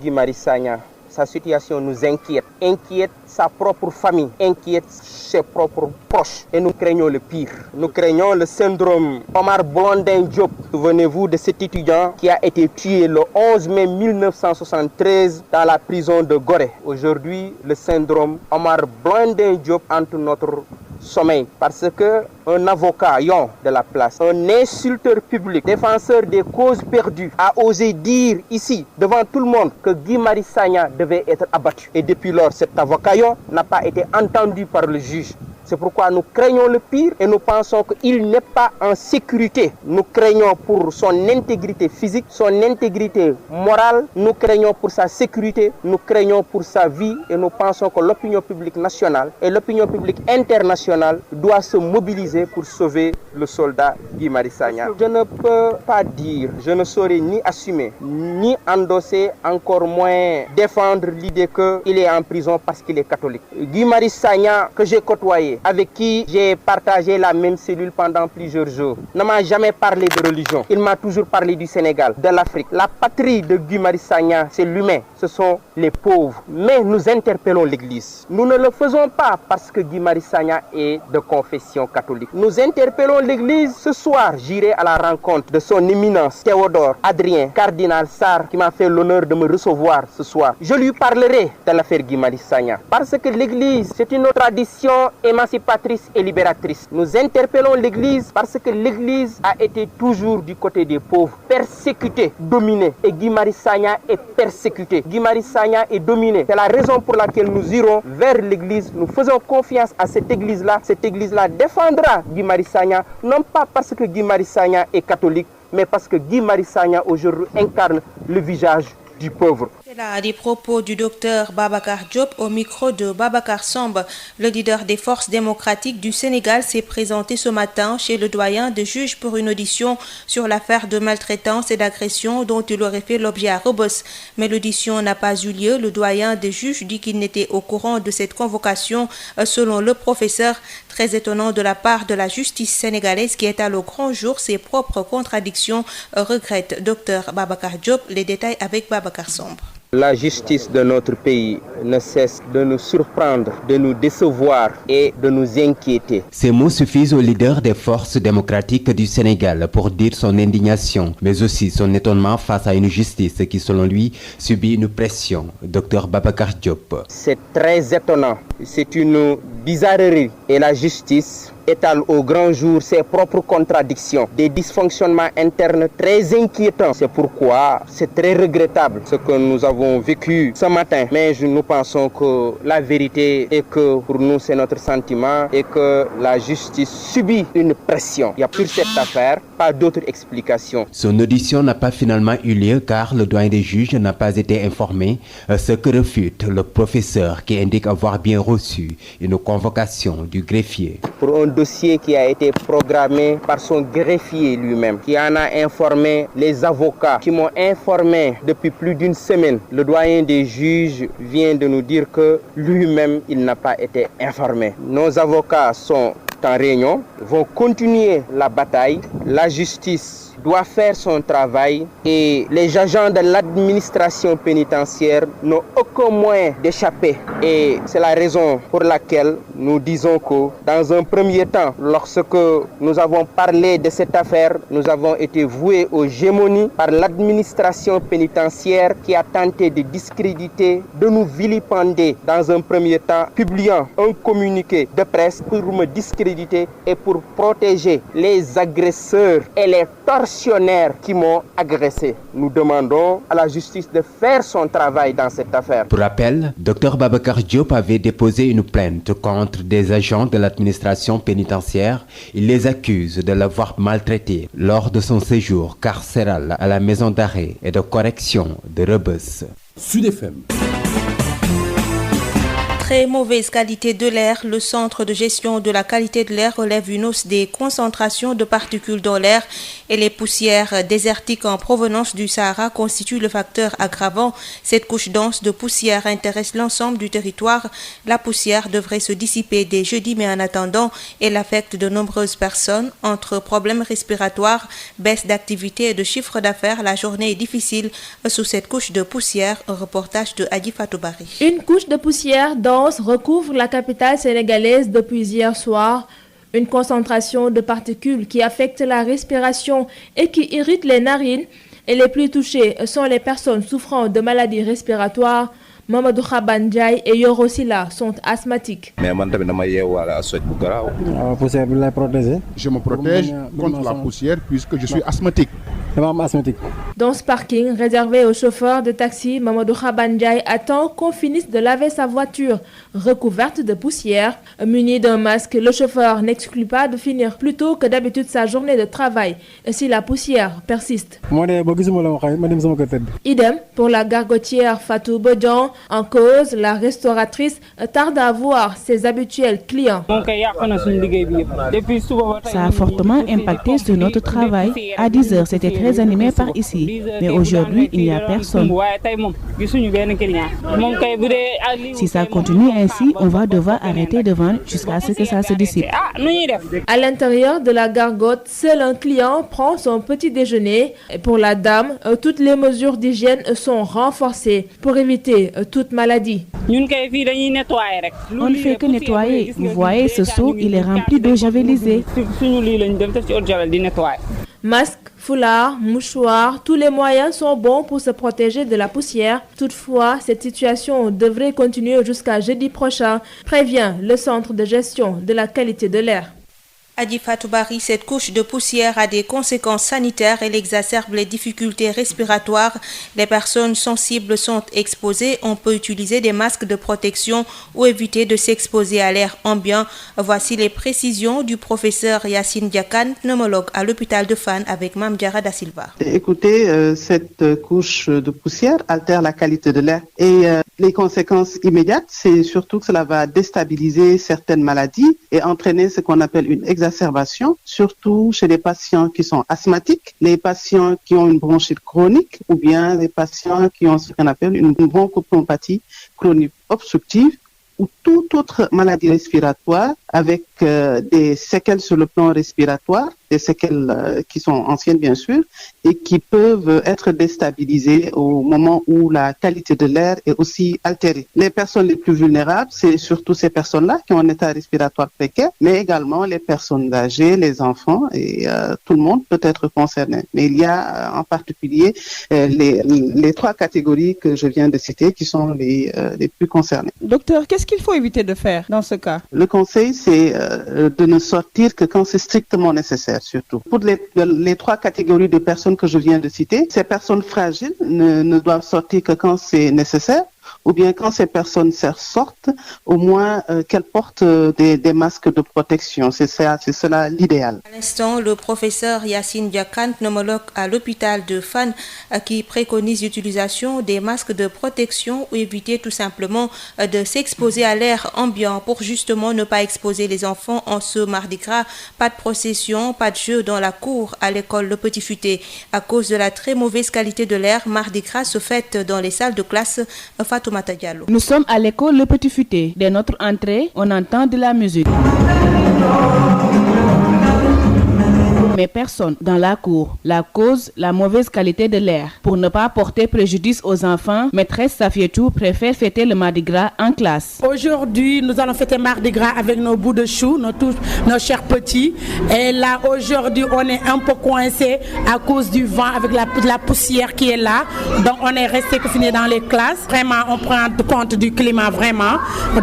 Guy Marius Sagna, sa situation nous inquiète sa propre famille, inquiète ses propres proches. Et nous craignons le pire. Nous craignons le syndrome Omar Blondin Diop. Souvenez-vous de cet étudiant qui a été tué le 11 mai 1973 dans la prison de Gorée. Aujourd'hui, le syndrome Omar Blondin Diop hante notre sommeil parce que un avocat de la place, un insulteur public, défenseur des causes perdues, a osé dire ici devant tout le monde que Guy Marius Sagna devait être abattu. Et depuis lors, cet avocat n'a pas été entendu par le juge. C'est pourquoi nous craignons le pire et nous pensons qu'il n'est pas en sécurité. Nous craignons pour son intégrité physique, son intégrité morale, nous craignons pour sa sécurité, nous craignons pour sa vie et nous pensons que l'opinion publique nationale et l'opinion publique internationale doivent se mobiliser pour sauver le soldat Guy Marius Sagna. Je ne peux pas dire, je ne saurais ni assumer, ni endosser, encore moins défendre l'idée qu'il est en prison parce qu'il est catholique. Guy Marius Sagna, que j'ai côtoyé, avec qui j'ai partagé la même cellule pendant plusieurs jours, ne m'a jamais parlé de religion. Il m'a toujours parlé du Sénégal, de l'Afrique. La patrie de Guy Marius Sagna, c'est l'humain, ce sont les pauvres. Mais nous interpellons l'Église. Nous ne le faisons pas parce que Guy Marius Sagna est de confession catholique. Nous interpellons l'Église ce soir. J'irai à la rencontre de son éminence Théodore Adrien, cardinal Sarr, qui m'a fait l'honneur de me recevoir ce soir. Je lui parlerai de l'affaire Guy Marius Sagna. Parce que l'Église, c'est une tradition émancipatrice et libératrice. Nous interpellons l'Église parce que l'Église a été toujours du côté des pauvres, persécutés, dominés. Et Guy Marius Sagna est persécuté. Guy Marius Sagna est dominé. C'est la raison pour laquelle nous irons vers l'Église. Nous faisons confiance à cette Église-là. Cette Église-là défendra Guy Marius Sagna, non pas parce que Guy Marius Sagna est catholique, mais parce que Guy Marius Sagna aujourd'hui incarne le visage du pauvre. C'est là des propos du docteur Babacar Diop au micro de Babacar Samb. Le leader des forces démocratiques du Sénégal s'est présenté ce matin chez le doyen des juges pour une audition sur l'affaire de maltraitance et d'agression dont il aurait fait l'objet à Rebeuss. Mais l'audition n'a pas eu lieu. Le doyen des juges dit qu'il n'était au courant de cette convocation. Selon le professeur, très étonnant de la part de la justice sénégalaise qui étale au grand jour ses propres contradictions, regrette Dr Babacar Diop. Les détails avec Babacar Sombre. La justice de notre pays ne cesse de nous surprendre, de nous décevoir et de nous inquiéter. Ces mots suffisent au leader des forces démocratiques du Sénégal pour dire son indignation, mais aussi son étonnement face à une justice qui, selon lui, subit une pression. Dr Babacar Diop. C'est très étonnant, c'est une bizarrerie et la justice étale au grand jour ses propres contradictions, des dysfonctionnements internes très inquiétants. C'est pourquoi c'est très regrettable ce que nous avons vécu ce matin. Mais nous pensons que la vérité est que pour nous c'est notre sentiment et que la justice subit une pression. Il y a pour cette affaire pas d'autre explication. Son audition n'a pas finalement eu lieu car le doyen des juges n'a pas été informé, ce que refute le professeur qui indique avoir bien reçu une convocation du greffier. Pour un dossier qui a été programmé par son greffier lui-même, qui en a informé les avocats, qui m'ont informé depuis plus d'une semaine. Le doyen des juges vient de nous dire que lui-même, il n'a pas été informé. Nos avocats sont en réunion, vont continuer la bataille. La justice doit faire son travail et les agents de l'administration pénitentiaire n'ont aucun moyen d'échapper. Et c'est la raison pour laquelle nous disons que dans un premier temps, lorsque nous avons parlé de cette affaire, nous avons été voués aux gémonies par l'administration pénitentiaire qui a tenté de discréditer, de nous vilipender dans un premier temps, publiant un communiqué de presse pour me discréditer et pour protéger les agresseurs et les tortionnaires qui m'ont agressé. Nous demandons à la justice de faire son travail dans cette affaire. Pour rappel, Dr Babacar Diop avait déposé une plainte contre des agents de l'administration pénitentiaire. Il les accuse de l'avoir maltraité lors de son séjour carcéral à la maison d'arrêt et de correction de Rebeuss. Sud FM. Très mauvaise qualité de l'air, le centre de gestion de la qualité de l'air relève une hausse des concentrations de particules dans l'air et les poussières désertiques en provenance du Sahara constituent le facteur aggravant. Cette couche dense de poussière intéresse l'ensemble du territoire. La poussière devrait se dissiper dès jeudi, mais en attendant, elle affecte de nombreuses personnes. Entre problèmes respiratoires, baisse d'activité et de chiffre d'affaires, la journée est difficile sous cette couche de poussière. Un reportage de Adi Fatoubari. Une couche de poussière dense recouvre la capitale sénégalaise depuis hier soir. Une concentration de particules qui affecte la respiration et qui irrite les narines. Et les plus touchées sont les personnes souffrant de maladies respiratoires. Mamadou Khaban Ndiaye et Yoro Silla sont asthmatiques. Mais man tamit dama yeewaale à soj bu garaaw. Poussière bi lay protéger. Je me protège contre la poussière puisque je suis asthmatique. Dans ce parking réservé aux chauffeurs de taxi, Mamadou Khaban Ndiaye attend qu'on finisse de laver sa voiture recouverte de poussière. Muni d'un masque, le chauffeur n'exclut pas de finir plus tôt que d'habitude sa journée de travail si la poussière persiste. Idem pour la gargotière Fatou Bodjan. En cause, la restauratrice tarde à voir ses habituels clients. Ça a fortement impacté sur notre travail. À 10 heures, c'était très animé par ici. Mais aujourd'hui, il n'y a personne. Si ça continue ainsi, on va devoir arrêter de vendre jusqu'à ce que ça se dissipe. À l'intérieur de la gargote, seul un client prend son petit déjeuner. Et pour la dame, toutes les mesures d'hygiène sont renforcées pour éviter toute maladie. On ne fait que nettoyer. Vous voyez, ce seau, il est rempli d'eau javelisée. Masque, foulard, mouchoir, tous les moyens sont bons pour se protéger de la poussière. Toutefois, cette situation devrait continuer jusqu'à jeudi prochain, prévient le centre de gestion de la qualité de l'air. Adi Fatoubari, cette couche de poussière a des conséquences sanitaires. Elle exacerbe les difficultés respiratoires. Les personnes sensibles sont exposées. On peut utiliser des masques de protection ou éviter de s'exposer à l'air ambiant. Voici les précisions du professeur Yacine Diakane, pneumologue à l'hôpital de Fann avec Mame Diarra Da Silva. Écoutez, cette couche de poussière altère la qualité de l'air et les conséquences immédiates, c'est surtout que cela va déstabiliser certaines maladies et entraîner ce qu'on appelle une exacerbation, surtout chez les patients qui sont asthmatiques, les patients qui ont une bronchite chronique ou bien les patients qui ont ce qu'on appelle une bronchopathie chronique obstructive ou toute autre maladie respiratoire avec des séquelles sur le plan respiratoire, des séquelles qui sont anciennes bien sûr, et qui peuvent être déstabilisées au moment où la qualité de l'air est aussi altérée. Les personnes les plus vulnérables, c'est surtout ces personnes-là qui ont un état respiratoire précaire, mais également les personnes âgées, les enfants, et tout le monde peut être concerné. Mais il y a en particulier les 3 catégories que je viens de citer qui sont les plus concernées. Docteur, qu'est-ce qu'il faut éviter de faire dans ce cas? Le conseil, c'est de ne sortir que quand c'est strictement nécessaire, surtout. Pour les 3 catégories de personnes que je viens de citer, ces personnes fragiles ne doivent sortir que quand c'est nécessaire, ou bien quand ces personnes sortent, au moins qu'elles portent des masques de protection. C'est cela l'idéal. À l'instant, le professeur Yacine Diakane, pneumologue à l'hôpital de Fann, qui préconise l'utilisation des masques de protection ou éviter tout simplement de s'exposer à l'air ambiant pour justement ne pas exposer les enfants en ce mardi gras. Pas de procession, pas de jeu dans la cour à l'école Le Petit Futé. À cause de la très mauvaise qualité de l'air, mardi gras se fête dans les salles de classe. Fatoumata Diallo. Nous sommes à l'école Le Petit Futé. Dès notre entrée, on entend de la musique. Mais personne dans la cour. La cause, la mauvaise qualité de l'air. Pour ne pas porter préjudice aux enfants, maîtresse Safietou préfère fêter le Mardi Gras en classe. Aujourd'hui, nous allons fêter Mardi Gras avec nos bouts de chou, nos chers petits. Et là, aujourd'hui, on est un peu coincé à cause du vent avec la poussière qui est là. Donc, on est resté confiné dans les classes. Vraiment, on prend compte du climat, vraiment.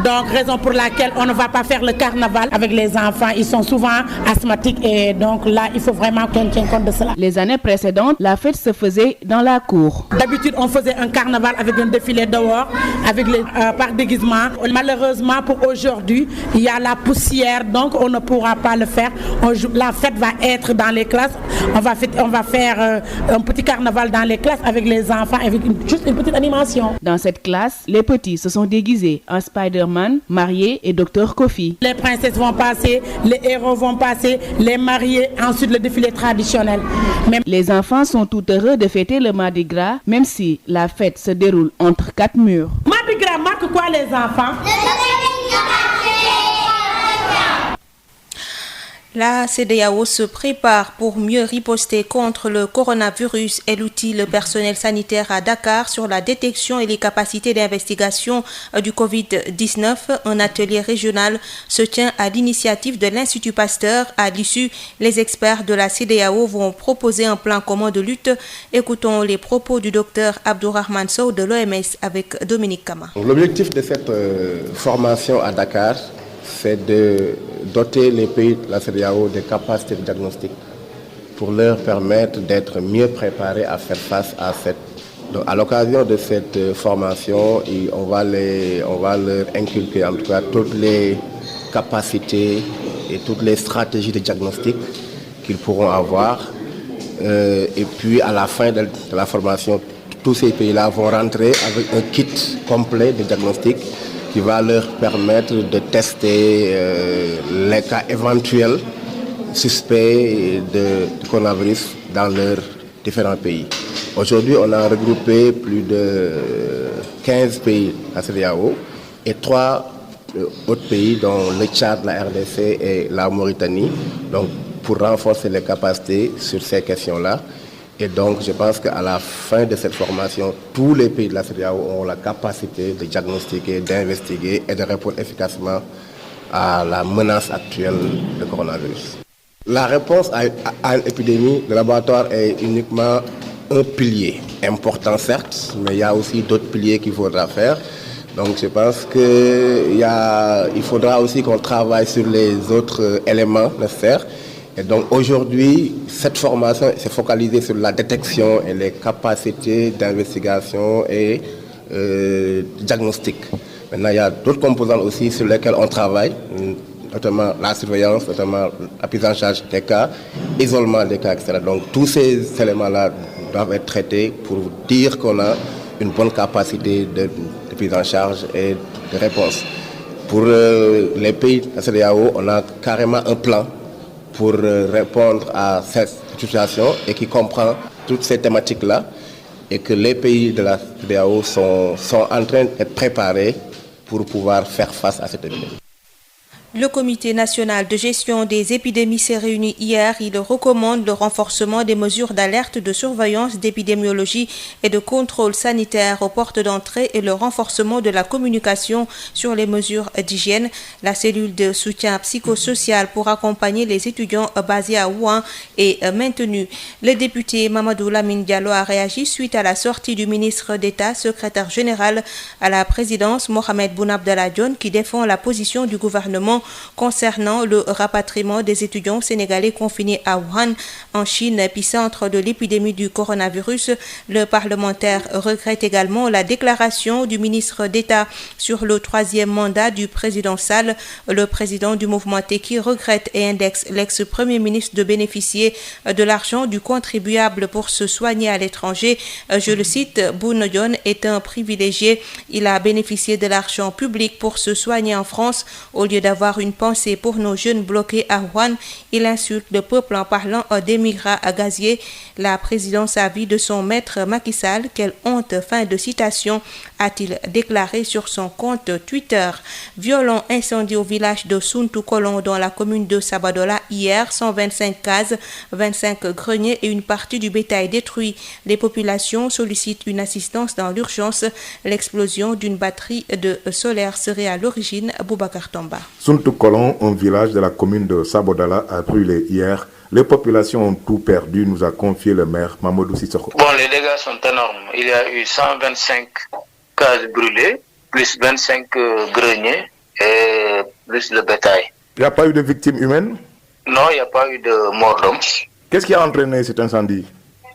Donc, raison pour laquelle on ne va pas faire le carnaval avec les enfants. Ils sont souvent asthmatiques et donc là, il faut vraiment qu'on tienne compte de cela. Les années précédentes, la fête se faisait dans la cour. D'habitude, on faisait un carnaval avec un défilé dehors, avec par déguisement. Malheureusement, pour aujourd'hui, il y a la poussière, donc on ne pourra pas le faire. La fête va être dans les classes. On va faire un petit carnaval dans les classes avec les enfants, avec juste une petite animation. Dans cette classe, les petits se sont déguisés en Spider-Man, mariés et Dr Kofi. Les princesses vont passer, les héros vont passer, les mariés, ensuite le défilé traditionnel. Les enfants sont tout heureux de fêter le Mardi Gras, même si la fête se déroule entre 4 murs. Mardi Gras marque quoi les enfants? La CEDEAO se prépare pour mieux riposter contre le coronavirus et outille le personnel sanitaire à Dakar sur la détection et les capacités d'investigation du Covid-19. Un atelier régional se tient à l'initiative de l'Institut Pasteur. À l'issue, les experts de la CEDEAO vont proposer un plan commun de lutte. Écoutons les propos du docteur Abdourahmane Sow de l'OMS avec Dominique Kama. L'objectif de cette formation à Dakar, c'est de doter les pays de la CEDEAO des capacités de diagnostic pour leur permettre d'être mieux préparés à faire face à cette. Donc, à l'occasion de cette formation, on va leur inculquer en tout cas toutes les capacités et toutes les stratégies de diagnostic qu'ils pourront avoir. Et puis à la fin de la formation, tous ces pays-là vont rentrer avec un kit complet de diagnostic qui va leur permettre de tester les cas éventuels suspects de coronavirus dans leurs différents pays. Aujourd'hui, on a regroupé plus de 15 pays à CEDEAO et 3 autres pays, dont le Tchad, la RDC et la Mauritanie, donc pour renforcer les capacités sur ces questions-là. Et donc, je pense qu'à la fin de cette formation, tous les pays de la CEDEAO auront la capacité de diagnostiquer, d'investiguer et de répondre efficacement à la menace actuelle du coronavirus. La réponse à une épidémie de laboratoire est uniquement un pilier, important certes, mais il y a aussi d'autres piliers qu'il faudra faire. Donc, je pense qu'il faudra aussi qu'on travaille sur les autres éléments nécessaires. Et donc aujourd'hui, cette formation s'est focalisée sur la détection et les capacités d'investigation et diagnostic. Maintenant, il y a d'autres composantes aussi sur lesquelles on travaille, notamment la surveillance, notamment la prise en charge des cas, isolement des cas, etc. Donc tous ces éléments-là doivent être traités pour dire qu'on a une bonne capacité de prise en charge et de réponse. Pour les pays de la CEDEAO, on a carrément un plan pour répondre à cette situation et qui comprend toutes ces thématiques-là et que les pays de la CEDEAO sont en train d'être préparés pour pouvoir faire face à cette épidémie. Le Comité national de gestion des épidémies s'est réuni hier. Il recommande le renforcement des mesures d'alerte, de surveillance, d'épidémiologie et de contrôle sanitaire aux portes d'entrée et le renforcement de la communication sur les mesures d'hygiène. La cellule de soutien psychosocial pour accompagner les étudiants basés à Wuhan est maintenue. Le député Mamadou Lamine Diallo a réagi suite à la sortie du ministre d'État, secrétaire général à la présidence, Mohamed Boun Abdallah Dionne, qui défend la position du gouvernement concernant le rapatriement des étudiants sénégalais confinés à Wuhan, en Chine, épicentre de l'épidémie du coronavirus. Le parlementaire regrette également la déclaration du ministre d'État sur le 3e mandat du président Sall. Le président du mouvement Tekki regrette et indexe l'ex-premier ministre de bénéficier de l'argent du contribuable pour se soigner à l'étranger. Je le cite, Boun Dionne est un privilégié. Il a bénéficié de l'argent public pour se soigner en France au lieu d'avoir une pensée pour nos jeunes bloqués à Wuhan. Il insulte le peuple en parlant d'émigrats gaziers. La présidence a vu de son maître Macky Sall. Quelle honte, fin de citation, a-t-il déclaré sur son compte Twitter. Violent incendie au village de Suntu Kolon dans la commune de Sabadola hier. 125 cases, 25 greniers et une partie du bétail détruit. Les populations sollicitent une assistance dans l'urgence. L'explosion d'une batterie de solaire serait à l'origine. Boubacar Tamba. Suntu Kolon, un village de la commune de Sabodala, a brûlé hier. Les populations ont tout perdu, nous a confié le maire Mamadou Sissoko. Bon, les dégâts sont énormes. Il y a eu 125 cases brûlées, plus 25 greniers et plus le bétail. Il n'y a pas eu de victimes humaines? Non, il n'y a pas eu de mort d'homme. Qu'est-ce qui a entraîné cet incendie?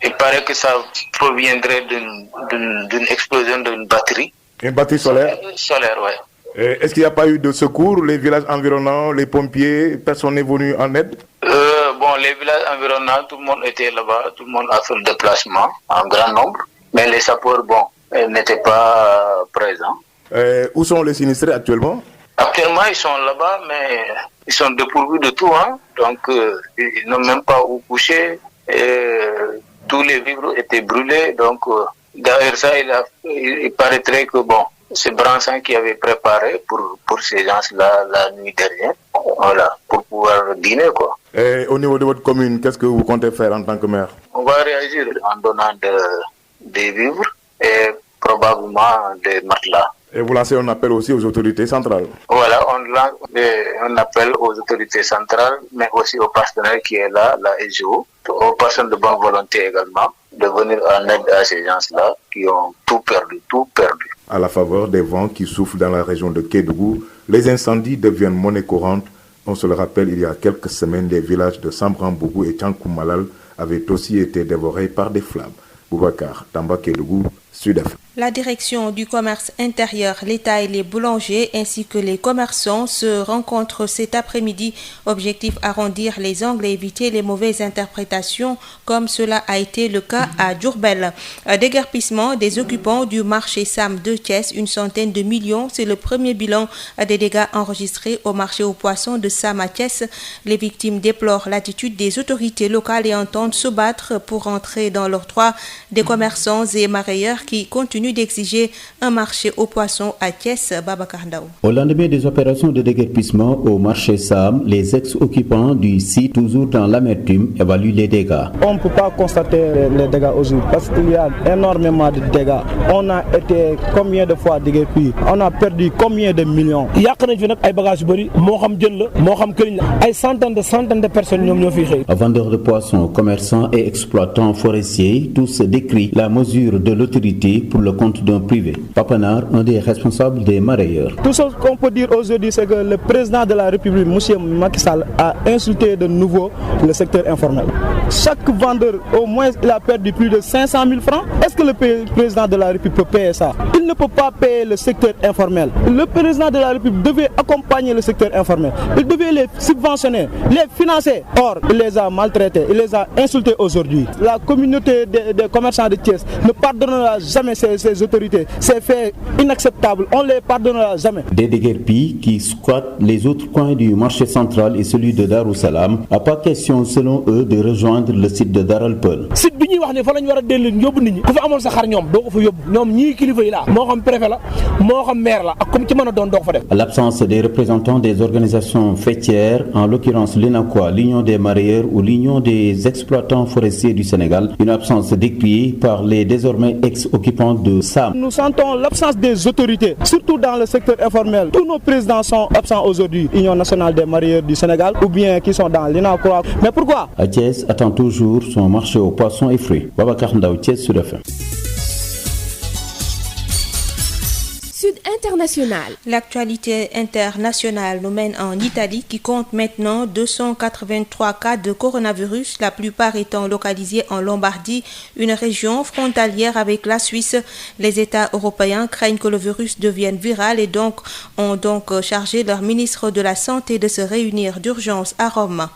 Il paraît que ça proviendrait d'une explosion d'une batterie. Une batterie solaire? Solaire, oui. Est-ce qu'il n'y a pas eu de secours? Les villages environnants, les pompiers, personne n'est venu en aide? Bon, les villages environnants, tout le monde était là-bas, tout le monde a fait le déplacement en grand nombre, mais les sapeurs, bon, n'étaient pas présents. Où sont les sinistrés actuellement? Actuellement, ils sont là-bas, mais ils sont dépourvus de tout, hein. Donc ils n'ont même pas où coucher. Tous les vivres étaient brûlés, donc derrière ça, il paraîtrait que, bon, c'est Branson qui avait préparé pour ces gens-là la nuit dernière, voilà, pour pouvoir dîner, quoi. Et au niveau de votre commune, qu'est-ce que vous comptez faire en tant que maire? On va réagir en donnant des vivres et probablement des matelas. Et vous lancez un appel aussi aux autorités centrales? Voilà, on lance un appel aux autorités centrales, mais aussi aux partenaires qui est là, la SGO, aux personnes de bonne volonté également, de venir en aide à ces gens-là qui ont tout perdu. À la faveur des vents qui soufflent dans la région de Kédougou, les incendies deviennent monnaie courante. On se le rappelle, il y a quelques semaines, les villages de Sambrambougou et Tchankoumalal avaient aussi été dévorés par des flammes. Boubacar Tamba, Kédougou, Sud-Afrique. La direction du commerce intérieur, l'État et les boulangers ainsi que les commerçants se rencontrent cet après-midi. Objectif, arrondir les angles et éviter les mauvaises interprétations comme cela a été le cas à Diourbel. Déguerpissement des occupants du marché Sam de Thiès, une centaine de millions. C'est le premier bilan des dégâts enregistrés au marché aux poissons de Sam à Thiès. Les victimes déplorent l'attitude des autorités locales et entendent se battre pour entrer dans leurs droits. Des commerçants et marailleurs qui continuent d'exiger un marché aux poissons à Thiès. Babacar Ndao. Au lendemain des opérations de déguerpissement au marché Sam, les ex-occupants du site, toujours dans l'amertume, évaluent les dégâts. On ne peut pas constater les dégâts aujourd'hui parce qu'il y a énormément de dégâts. On a été combien de fois déguerpis? On a perdu combien de millions? Centaines de personnes. Vendeurs de poissons, commerçants et exploitants forestiers, tous décrient la mesure de l'autorité pour le compte d'un privé. Papanar, un des responsables des marailleurs. Tout ce qu'on peut dire aujourd'hui, c'est que le président de la République, M. Macky Sall, a insulté de nouveau le secteur informel. Chaque vendeur, au moins, il a perdu plus de 500 000 francs. Est-ce que le président de la République peut payer ça? Il ne peut pas payer le secteur informel. Le président de la République devait accompagner le secteur informel. Il devait les subventionner, les financer. Or, il les a maltraités, il les a insultés aujourd'hui. La communauté des commerçants de Thiès ne pardonnera jamais ces autorités. C'est fait inacceptable. On ne les pardonnera jamais. Des déguerpis qui squattent les autres coins du marché central et celui de Darussalam. À pas question, selon eux, de rejoindre le site de Daral Peul. Site bi ñuy wax ne fa lañ war a dellu yóbbu nit ñi ku fa amoon sa xar ñoom doo ko fa yóbbu ñoom ñii kilifa yi laa moo xam préfet la moo xam maire la ak comme ci mën a doon doo fa def. L'absence des représentants des organisations faîtières, en l'occurrence l'UNACOIS, l'Union des mareyeurs ou l'Union des exploitants forestiers du Sénégal, une absence décriée par les désormais ex-occupants de SAM. Nous sentons l'absence des autorités, surtout dans le secteur informel. Tous nos présidents sont absents aujourd'hui, Union nationale des mareyeurs du Sénégal, ou bien qui sont dans l'UNACOIS. Mais pourquoi? Thiès attend toujours son marché aux poissons et fruits. Babacar Ndaw, Thiès sur la fin. Sud International. L'actualité internationale nous mène en Italie qui compte maintenant 283 cas de coronavirus, la plupart étant localisés en Lombardie, une région frontalière avec la Suisse. Les États européens craignent que le virus devienne viral et ont chargé leur ministre de la Santé de se réunir d'urgence à Rome.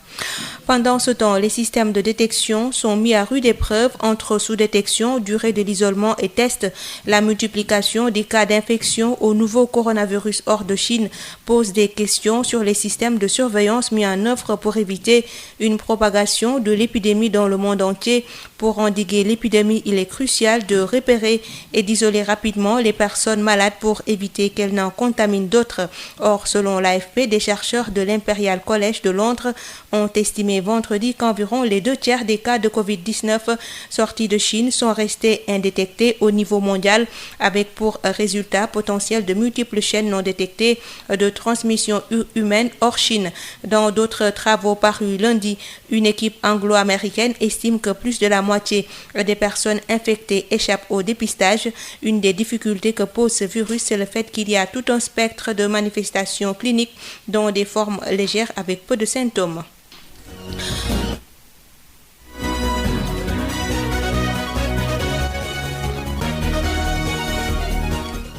Pendant ce temps, les systèmes de détection sont mis à rude épreuve entre sous-détection, durée de l'isolement et tests. La multiplication des cas d'infection au nouveau coronavirus hors de Chine pose des questions sur les systèmes de surveillance mis en œuvre pour éviter une propagation de l'épidémie dans le monde entier. Pour endiguer l'épidémie, il est crucial de repérer et d'isoler rapidement les personnes malades pour éviter qu'elles n'en contaminent d'autres. Or, selon l'AFP, des chercheurs de l'Imperial College de Londres ont estimé vendredi qu'environ les 2/3 des cas de Covid-19 sortis de Chine sont restés indétectés au niveau mondial, avec pour résultat potentiel de multiples chaînes non détectées de transmission humaine hors Chine. Dans d'autres travaux parus lundi, une équipe anglo-américaine estime que plus de la moitié des personnes infectées échappent au dépistage. Une des difficultés que pose ce virus, c'est le fait qu'il y a tout un spectre de manifestations cliniques, dont des formes légères avec peu de symptômes.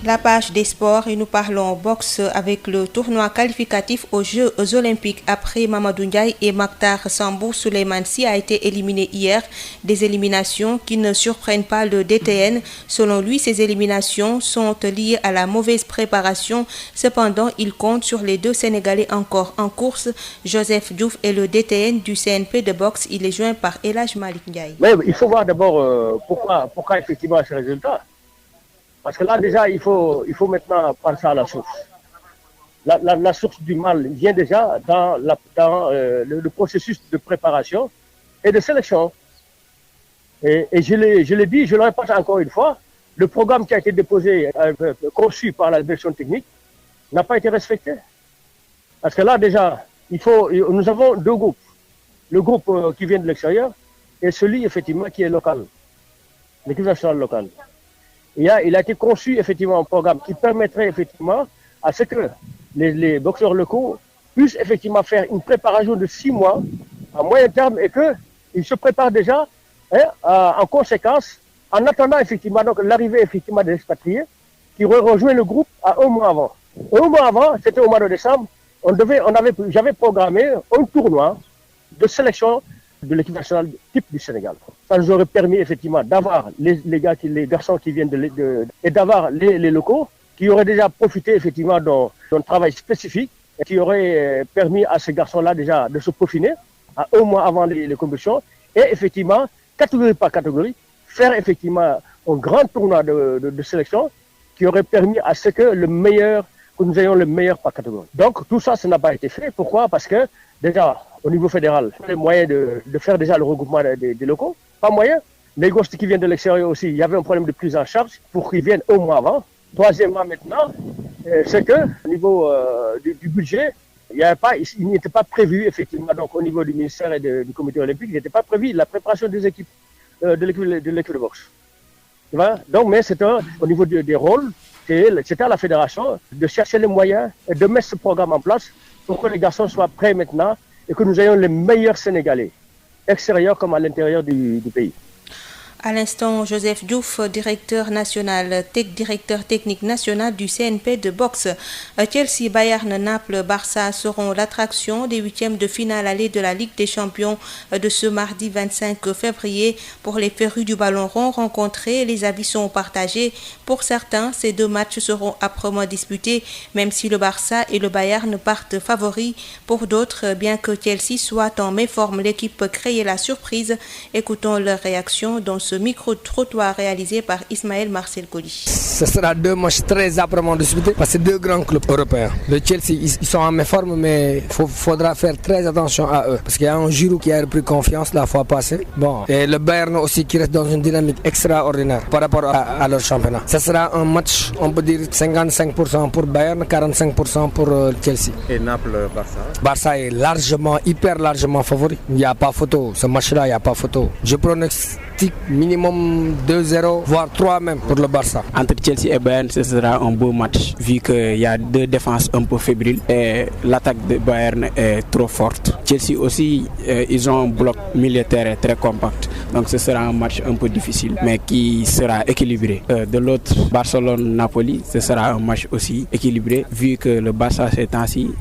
La page des sports et nous parlons boxe avec le tournoi qualificatif aux Jeux Olympiques. Après Mamadou Ndiaye et Maktar Sambou, Souleymane Sy a été éliminé hier. Des éliminations qui ne surprennent pas le DTN. Selon lui, ces éliminations sont liées à la mauvaise préparation. Cependant, il compte sur les deux Sénégalais encore en course. Joseph Diouf est le DTN du CNP de boxe. Il est joint par El Hadj Malick Ndiaye. Mais il faut voir d'abord pourquoi effectivement ces résultats. Parce que là, déjà, il faut maintenant penser à la source. La source du mal vient déjà dans le processus de préparation et de sélection. Et je l'ai dit, je le répète encore une fois, le programme qui a été déposé, conçu par la direction technique, n'a pas été respecté. Parce que là, déjà, nous avons deux groupes. Le groupe qui vient de l'extérieur et celui, effectivement, qui est local. L'équipe nationale locale. Il a été conçu effectivement un programme qui permettrait effectivement à ce que les boxeurs locaux puissent effectivement faire une préparation de 6 mois à moyen terme et qu'ils se préparent déjà en conséquence en attendant effectivement donc l'arrivée effectivement des expatriés qui rejoint le groupe à 1 mois avant. 1 mois avant, c'était au mois de décembre, j'avais programmé un tournoi de sélection de l'équipe nationale type du Sénégal. Ça nous aurait permis effectivement d'avoir les garçons qui viennent et d'avoir les locaux qui auraient déjà profité effectivement d'un travail spécifique et qui aurait permis à ces garçons-là déjà de se peaufiner à 1 mois avant les compétitions et effectivement, catégorie par catégorie, faire effectivement un grand tournoi de sélection qui aurait permis à ce que nous ayons le meilleur par catégorie. Donc tout ça n'a pas été fait. Pourquoi? Parce que déjà, au niveau fédéral, les moyens de faire déjà le regroupement des locaux, pas moyen. Les gosses qui viennent de l'extérieur aussi, il y avait un problème de prise en charge pour qu'ils viennent 1 mois avant. Troisièmement, maintenant, c'est que au niveau du budget, il n'était pas prévu effectivement donc au niveau du ministère et du comité olympique, il n'était pas prévu la préparation des équipes de l'équipe de boxe. Tu vois? Donc, mais c'était au niveau des rôles, c'était à la fédération de chercher les moyens et de mettre ce programme en place pour que les garçons soient prêts maintenant et que nous ayons les meilleurs Sénégalais, extérieurs comme à l'intérieur du pays. À l'instant, Joseph Diouf, directeur technique national du CNP de boxe. Chelsea, Bayern, Naples, Barça seront l'attraction des 8e de finale aller de la Ligue des Champions de ce mardi 25 février. Pour les férus du ballon rond rencontrés, les avis sont partagés. Pour certains, ces 2 matchs seront âprement disputés, même si le Barça et le Bayern partent favoris. Pour d'autres, bien que Chelsea soit en méforme, l'équipe crée la surprise. Écoutons leur réaction dans ce ce micro-trottoir réalisé par Ismaël Marcel Colli. Ce sera 2 matchs très âprement disputés parce que c'est 2 grands clubs européens. Le Chelsea, ils sont en méforme, mais il faudra faire très attention à eux parce qu'il y a un Giroud qui a repris confiance la fois passée. Bon. Et le Bayern aussi qui reste dans une dynamique extraordinaire par rapport à leur championnat. Ce sera un match, on peut dire 55% pour Bayern, 45% pour Chelsea. Et Naples, Barça? Barça est hyper largement favori. Il n'y a pas photo. Ce match-là, il n'y a pas photo. Je pronostique minimum 2-0, voire 3 même pour le Barça. Entre Chelsea et Bayern, ce sera un beau match vu qu'il y a 2 défenses un peu fébriles et l'attaque de Bayern est trop forte. Chelsea aussi, ils ont un bloc militaire très compact. Donc ce sera un match un peu difficile, mais qui sera équilibré. De l'autre, Barcelone-Napoli, ce sera un match aussi équilibré, vu que le Barça ces temps-ci,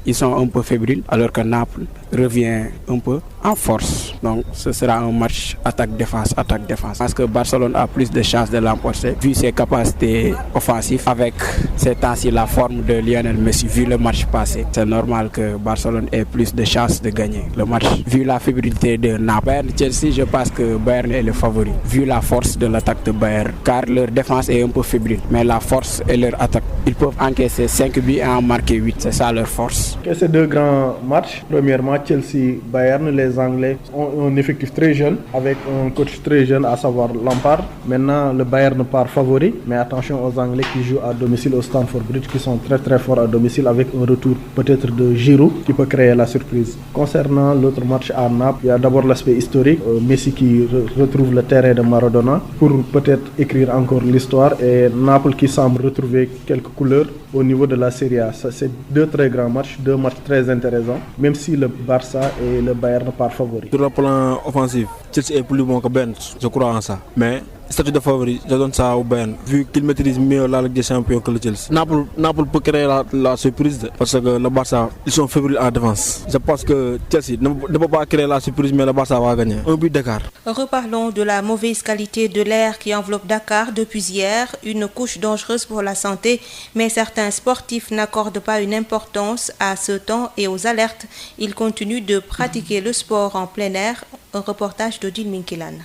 ils sont un peu fébriles, alors que Naples revient un peu en force. Donc ce sera un match attaque-défense, attaque-défense. Parce que Barcelone a plus de chances de l'emporter, vu ses capacités offensives, avec ces temps-ci la forme de Lionel Messi, vu le match passé. C'est normal que Barcelone ait plus de chances de gagner le match. Vu la fébrilité de Naples, Chelsea, je pense que Bayern est le favori, vu la force de l'attaque de Bayern, car leur défense est un peu fébrile, mais la force et leur attaque, ils peuvent encaisser 5 buts et en marquer 8, c'est ça leur force. Ces 2 grands matchs, premièrement Chelsea-Bayern, les Anglais ont un effectif très jeune, avec un coach très jeune, à savoir Lampard. Maintenant, le Bayern part favori, mais attention aux Anglais qui jouent à domicile au Stamford Bridge, qui sont très très forts à domicile, avec un retour peut-être de Giroud, qui peut créer la surprise. Concernant l'autre match à Naples, il y a d'abord l'aspect historique, Messi qui retrouve le terrain de Maradona pour peut-être écrire encore l'histoire, et Naples qui semble retrouver quelques couleurs au niveau de la Serie A. C'est 2 très grands matchs, 2 matchs très intéressants, même si le Barça et le Bayern partent favoris. Sur le plan offensif, Chelsea est plus bon que Bayern, je crois en ça. Mais statut de favori, je donne ça au Bayern, vu qu'il maîtrise mieux la Ligue des Champions que le Chelsea. Naples peut créer la surprise, parce que le Barça, ils sont fébriles en défense. Je pense que Chelsea ne peut pas créer la surprise, mais le Barça va gagner. Un but d'écart. Reparlons de la mauvaise qualité de l'air qui enveloppe Dakar depuis hier, une couche dangereuse pour la santé, mais certains sportifs n'accordent pas une importance à ce temps et aux alertes. Ils continuent de pratiquer le sport en plein air. Un reportage d'Odile Minkilan.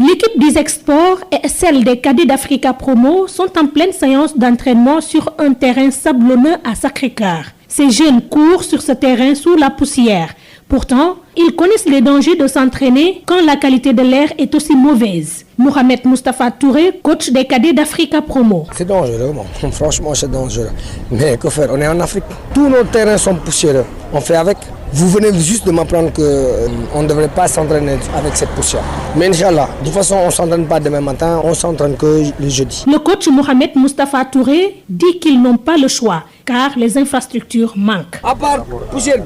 L'équipe des Export et celle des cadets d'Africa Promo sont en pleine séance d'entraînement sur un terrain sablonneux à Sacré-Cœur. Ces jeunes courent sur ce terrain sous la poussière. Pourtant, ils connaissent les dangers de s'entraîner quand la qualité de l'air est aussi mauvaise. Mohamed Mustafa Touré, coach des cadets d'Africa Promo. C'est dangereux, bon. Franchement c'est dangereux. Mais que faire, on est en Afrique. Tous nos terrains sont poussiéreux. On fait avec. Vous venez juste de m'apprendre qu'on ne devrait pas s'entraîner avec cette poussière. Mais Inch'Allah, de toute façon on ne s'entraîne pas demain matin, on s'entraîne que le jeudi. Le coach Mohamed Mustafa Touré dit qu'ils n'ont pas le choix car les infrastructures manquent. À part poussière,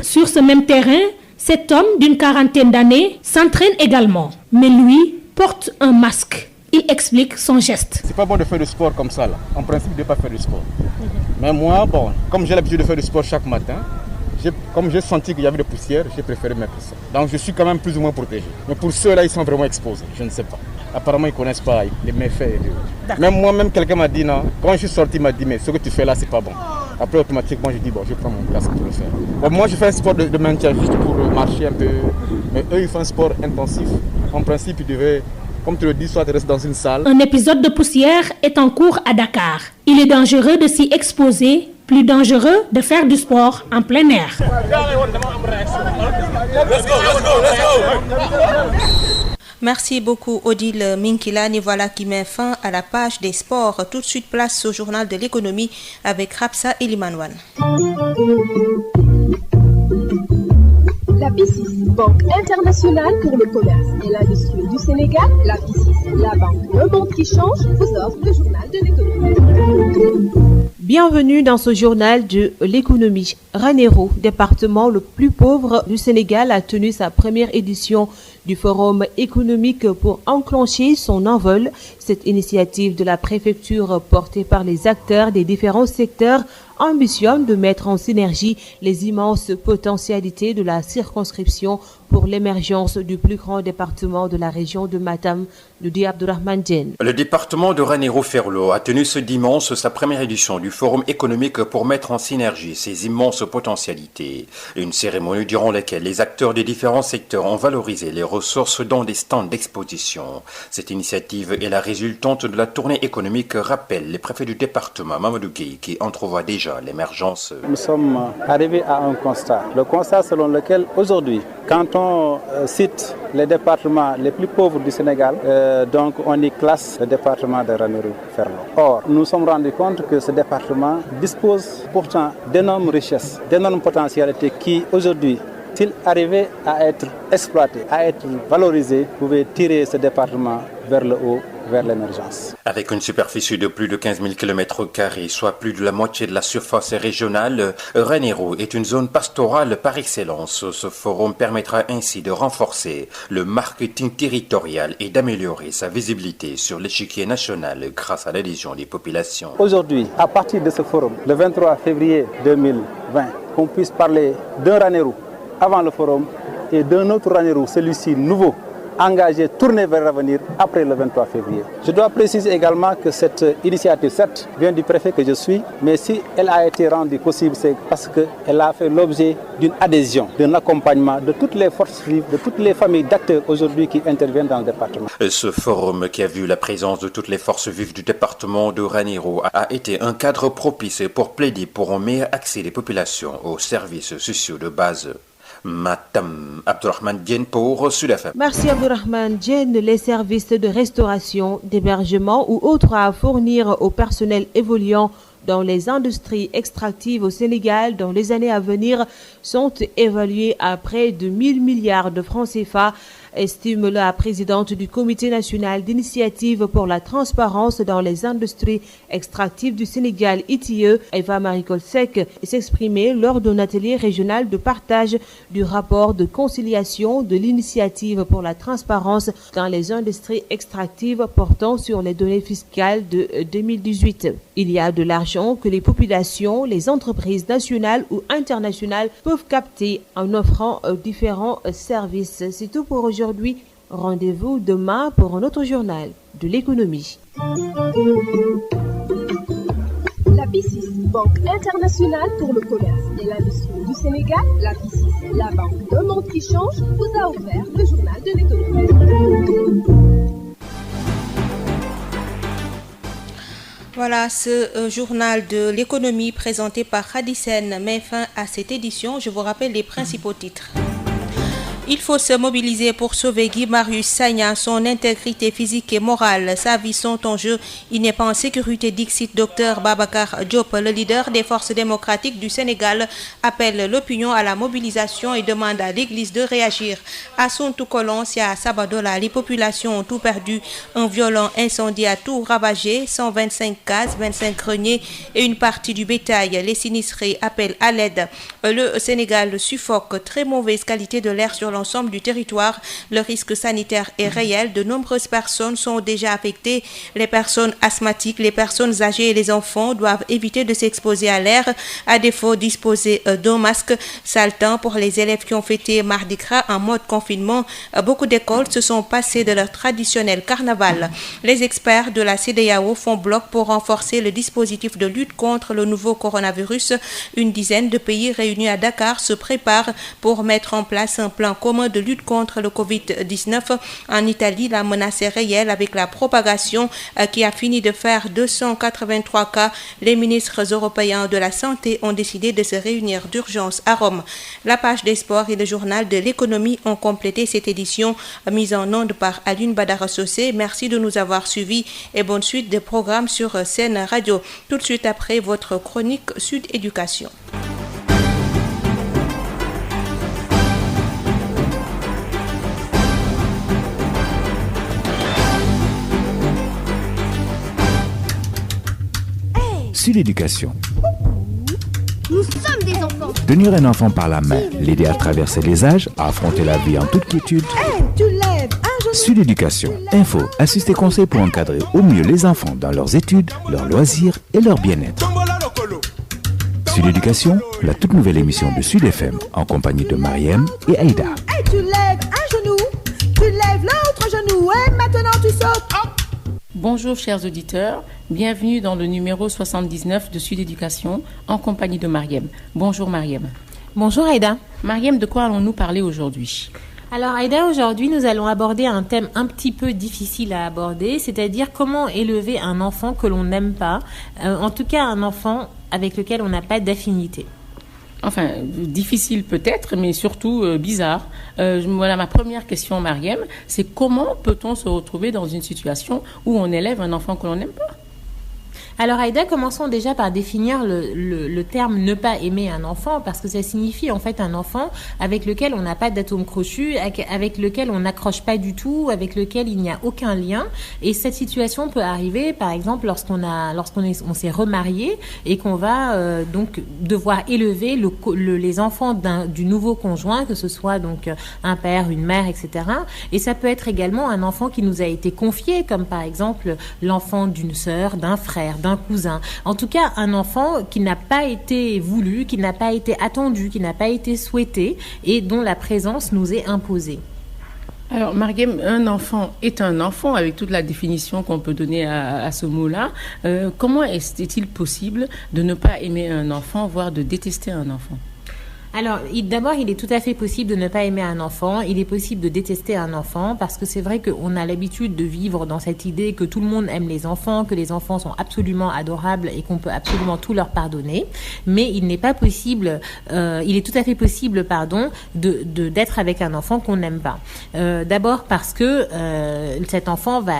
sur ce même terrain, cet homme d'une quarantaine d'années s'entraîne également. Mais lui porte un masque. Il explique son geste. C'est pas bon de faire du sport comme ça là. En principe, de ne pas faire du sport. Mais moi, bon, comme j'ai l'habitude de faire du sport chaque matin, comme j'ai senti qu'il y avait de poussière, j'ai préféré mettre ça. Donc je suis quand même plus ou moins protégé. Mais pour ceux-là, ils sont vraiment exposés. Je ne sais pas. Apparemment, ils ne connaissent pas les méfaits. Même moi-même, quelqu'un m'a dit non. Quand je suis sorti, il m'a dit mais ce que tu fais là, c'est pas bon. Après, automatiquement, je dis bon, je prends mon casque pour le faire. Bon, moi, je fais un sport de maintien juste pour marcher un peu. Mais eux, ils font un sport intensif. En principe, ils devaient, comme tu le dis, soit rester dans une salle. Un épisode de poussière est en cours à Dakar. Il est dangereux de s'y exposer, plus dangereux de faire du sport en plein air. Merci beaucoup Odile Minkilan, et voilà qui met fin à la page des sports. Tout de suite place au journal de l'économie avec Rapsa Elimanouane. La BICIS, Banque internationale pour le commerce et l'industrie du Sénégal, la BICIS, la banque Le Monde qui change, vous offre le journal de l'économie. Bienvenue dans ce journal de l'économie. Ranérou, département le plus pauvre du Sénégal, a tenu sa première édition du Forum économique pour enclencher son envol. Cette initiative de la préfecture portée par les acteurs des différents secteurs ambitionne de mettre en synergie les immenses potentialités de la circonscription pour l'émergence du plus grand département de la région de Matam, nous dit Abdourahmane Diène. Le département de Ranérou-Ferlo a tenu ce dimanche sa première édition du Forum économique pour mettre en synergie ses immenses potentialités. Une cérémonie durant laquelle les acteurs des différents secteurs ont valorisé les ressources dans des stands d'exposition. Cette initiative est la résultante de la tournée économique, rappelle les préfets du département Mamadou Gueye, qui entrevoit déjà l'émergence. Nous sommes arrivés à un constat. Le constat selon lequel aujourd'hui, quand on cite les départements les plus pauvres du Sénégal, donc on y classe le département de Ranérou-Ferlo. Or, nous nous sommes rendus compte que ce département dispose pourtant d'énormes richesses, d'énormes potentialités qui aujourd'hui, s'il arrivait à être exploité, à être valorisé, pouvait tirer ce département vers le haut, vers l'émergence. Avec une superficie de plus de 15 000 km², soit plus de la moitié de la surface régionale, Ranérou est une zone pastorale par excellence. Ce forum permettra ainsi de renforcer le marketing territorial et d'améliorer sa visibilité sur l'échiquier national grâce à l'adhésion des populations. Aujourd'hui, à partir de ce forum, le 23 février 2020, qu'on puisse parler d'un Ranérou avant le forum et d'un autre Ranérou, celui-ci nouveau, engagé, tourné vers l'avenir après le 23 février. Je dois préciser également que cette initiative, certes, vient du préfet que je suis, mais si elle a été rendue possible, c'est parce qu'elle a fait l'objet d'une adhésion, d'un accompagnement de toutes les forces vives, de toutes les familles d'acteurs aujourd'hui qui interviennent dans le département. Ce forum, qui a vu la présence de toutes les forces vives du département de Ranérou, a été un cadre propice pour plaider pour un meilleur accès des populations aux services sociaux de base. Matam Abdourahmane Diène pour Sud FM. Merci Abdourahmane Diène. Les services de restauration, d'hébergement ou autres à fournir au personnel évoluant dans les industries extractives au Sénégal dans les années à venir sont évalués à près de 1 000 milliards de francs CFA, estime la présidente du Comité national d'initiative pour la transparence dans les industries extractives du Sénégal, ITIE, Eva Marie Kolsek, s'exprimer lors d'un atelier régional de partage du rapport de conciliation de l'initiative pour la transparence dans les industries extractives portant sur les données fiscales de 2018. Il y a de l'argent que les populations, les entreprises nationales ou internationales peuvent capter en offrant différents services. C'est tout pour aujourd'hui. Rendez-vous demain pour un autre journal de l'économie. La BICIS, Banque internationale pour le commerce et l'industrie du Sénégal, la BICIS, la banque d'un monde qui change, vous a offert le journal de l'économie. Voilà, ce journal de l'économie présenté par Hadisen met fin à cette édition. Je vous rappelle les principaux titres. Il faut se mobiliser pour sauver Guy Marius Sagna, son intégrité physique et morale. Sa vie sont en jeu. Il n'est pas en sécurité, dixit Dr Babacar Diop. Le leader des forces démocratiques du Sénégal appelle l'opinion à la mobilisation et demande à l'Église de réagir. À Sontou-Kolons et à Sabadola, les populations ont tout perdu. Un violent incendie a tout ravagé. 125 cases, 25 greniers et une partie du bétail. Les sinistrés appellent à l'aide. Le Sénégal suffoque. Très mauvaise qualité de l'air sur l'ensemble du territoire. Le risque sanitaire est réel. De nombreuses personnes sont déjà affectées. Les personnes asthmatiques, les personnes âgées et les enfants doivent éviter de s'exposer à l'air. À défaut, disposer d'un masque. Sale temps pour les élèves qui ont fêté Mardi Gras en mode confinement. Beaucoup d'écoles se sont passées de leur traditionnel carnaval. Les experts de la CEDEAO font bloc pour renforcer le dispositif de lutte contre le nouveau coronavirus. Une dizaine de pays réunis à Dakar se préparent pour mettre en place un plan commun de lutte contre le Covid-19. En Italie, la menace est réelle avec la propagation qui a fini de faire 283 cas. Les ministres européens de la Santé ont décidé de se réunir d'urgence à Rome. La page des sports et le journal de l'économie ont complété cette édition mise en onde par Aline Badara Sossé. Merci de nous avoir suivis et bonne suite des programmes sur Sen Radio. Tout de suite après votre chronique Sud Éducation. Sud Éducation. Nous sommes des enfants. Tenir un enfant par la main, l'aider à traverser les âges, à affronter la vie en toute quiétude. Tu lèves un genou. Sud Éducation. Info, astuces et conseils pour encadrer au mieux les enfants dans leurs études, leurs loisirs et leur bien-être. Sud Éducation, la toute nouvelle émission de Sud FM en compagnie de Mariem et Aïda. Tu lèves un genou. tu lèves l'autre genou et maintenant tu sautes. Bonjour chers auditeurs, bienvenue dans le numéro 79 de Sud Éducation en compagnie de Mariem. Bonjour Mariem. Bonjour Aïda. Mariem, de quoi allons-nous parler aujourd'hui ? Alors Aïda, aujourd'hui nous allons aborder un thème un petit peu difficile à aborder, c'est-à-dire comment élever un enfant que l'on n'aime pas, en tout cas un enfant avec lequel on n'a pas d'affinité. Enfin, difficile peut-être, mais surtout bizarre. Voilà ma première question, Mariem, c'est comment peut-on se retrouver dans une situation où on élève un enfant que l'on n'aime pas ? Alors Aïda, commençons déjà par définir le terme ne pas aimer un enfant, parce que ça signifie en fait un enfant avec lequel on n'a pas d'atome crochu, avec lequel on n'accroche pas du tout, avec lequel il n'y a aucun lien. Et cette situation peut arriver par exemple lorsqu'on s'est remarié et qu'on va donc devoir élever les enfants du nouveau conjoint, que ce soit donc un père, une mère, etc. Et ça peut être également un enfant qui nous a été confié, comme par exemple l'enfant d'une sœur, d'un frère, d'un cousin. En tout cas, un enfant qui n'a pas été voulu, qui n'a pas été attendu, qui n'a pas été souhaité et dont la présence nous est imposée. Alors, Mariem, un enfant est un enfant avec toute la définition qu'on peut donner à ce mot-là. Comment est-il possible de ne pas aimer un enfant, voire de détester un enfant ? Alors, d'abord, il est tout à fait possible de ne pas aimer un enfant. Il est possible de détester un enfant parce que c'est vrai qu'on a l'habitude de vivre dans cette idée que tout le monde aime les enfants, que les enfants sont absolument adorables et qu'on peut absolument tout leur pardonner. Mais il n'est pas possible, il est tout à fait possible, d'être avec un enfant qu'on n'aime pas. D'abord parce que cet enfant va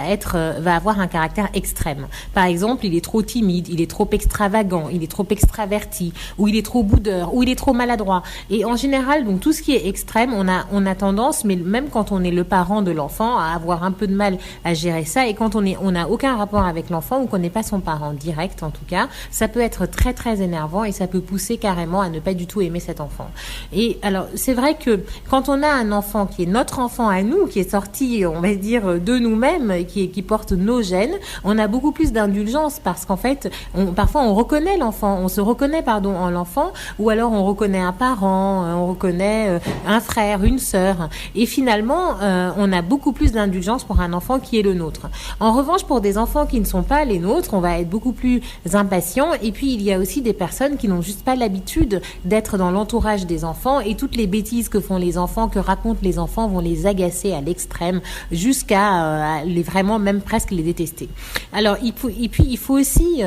avoir un caractère extrême. Par exemple, il est trop timide, il est trop extravagant, il est trop extraverti, ou il est trop boudeur, ou il est trop maladroit. Et en général, donc tout ce qui est extrême, on a tendance, mais même quand on est le parent de l'enfant, à avoir un peu de mal à gérer ça. Et quand on n'a aucun rapport avec l'enfant ou qu'on n'est pas son parent direct, en tout cas, ça peut être très très énervant et ça peut pousser carrément à ne pas du tout aimer cet enfant. Et alors, c'est vrai que quand on a un enfant qui est notre enfant à nous, qui est sorti, on va dire, de nous-mêmes, qui porte nos gènes, on a beaucoup plus d'indulgence parce qu'en fait, parfois on reconnaît l'enfant, on se reconnaît en l'enfant, ou alors on reconnaît un parent, on reconnaît un frère, une sœur, et finalement on a beaucoup plus d'indulgence pour un enfant qui est le nôtre. En revanche, pour des enfants qui ne sont pas les nôtres, on va être beaucoup plus impatient. Et puis il y a aussi des personnes qui n'ont juste pas l'habitude d'être dans l'entourage des enfants, et toutes les bêtises que font les enfants, que racontent les enfants, vont les agacer à l'extrême jusqu'à vraiment même presque les détester. Alors il faut aussi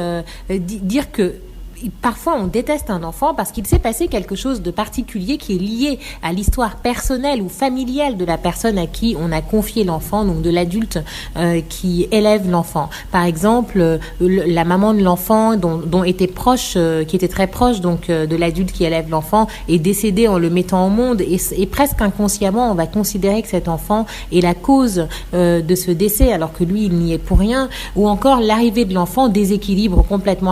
dire que parfois on déteste un enfant parce qu'il s'est passé quelque chose de particulier qui est lié à l'histoire personnelle ou familiale de la personne à qui on a confié l'enfant, donc de l'adulte qui élève l'enfant. Par exemple, la maman de l'enfant dont était proche, qui était très proche donc de l'adulte qui élève l'enfant, est décédée en le mettant au monde, et presque inconsciemment on va considérer que cet enfant est la cause de ce décès alors que lui il n'y est pour rien. Ou encore l'arrivée de l'enfant déséquilibre complètement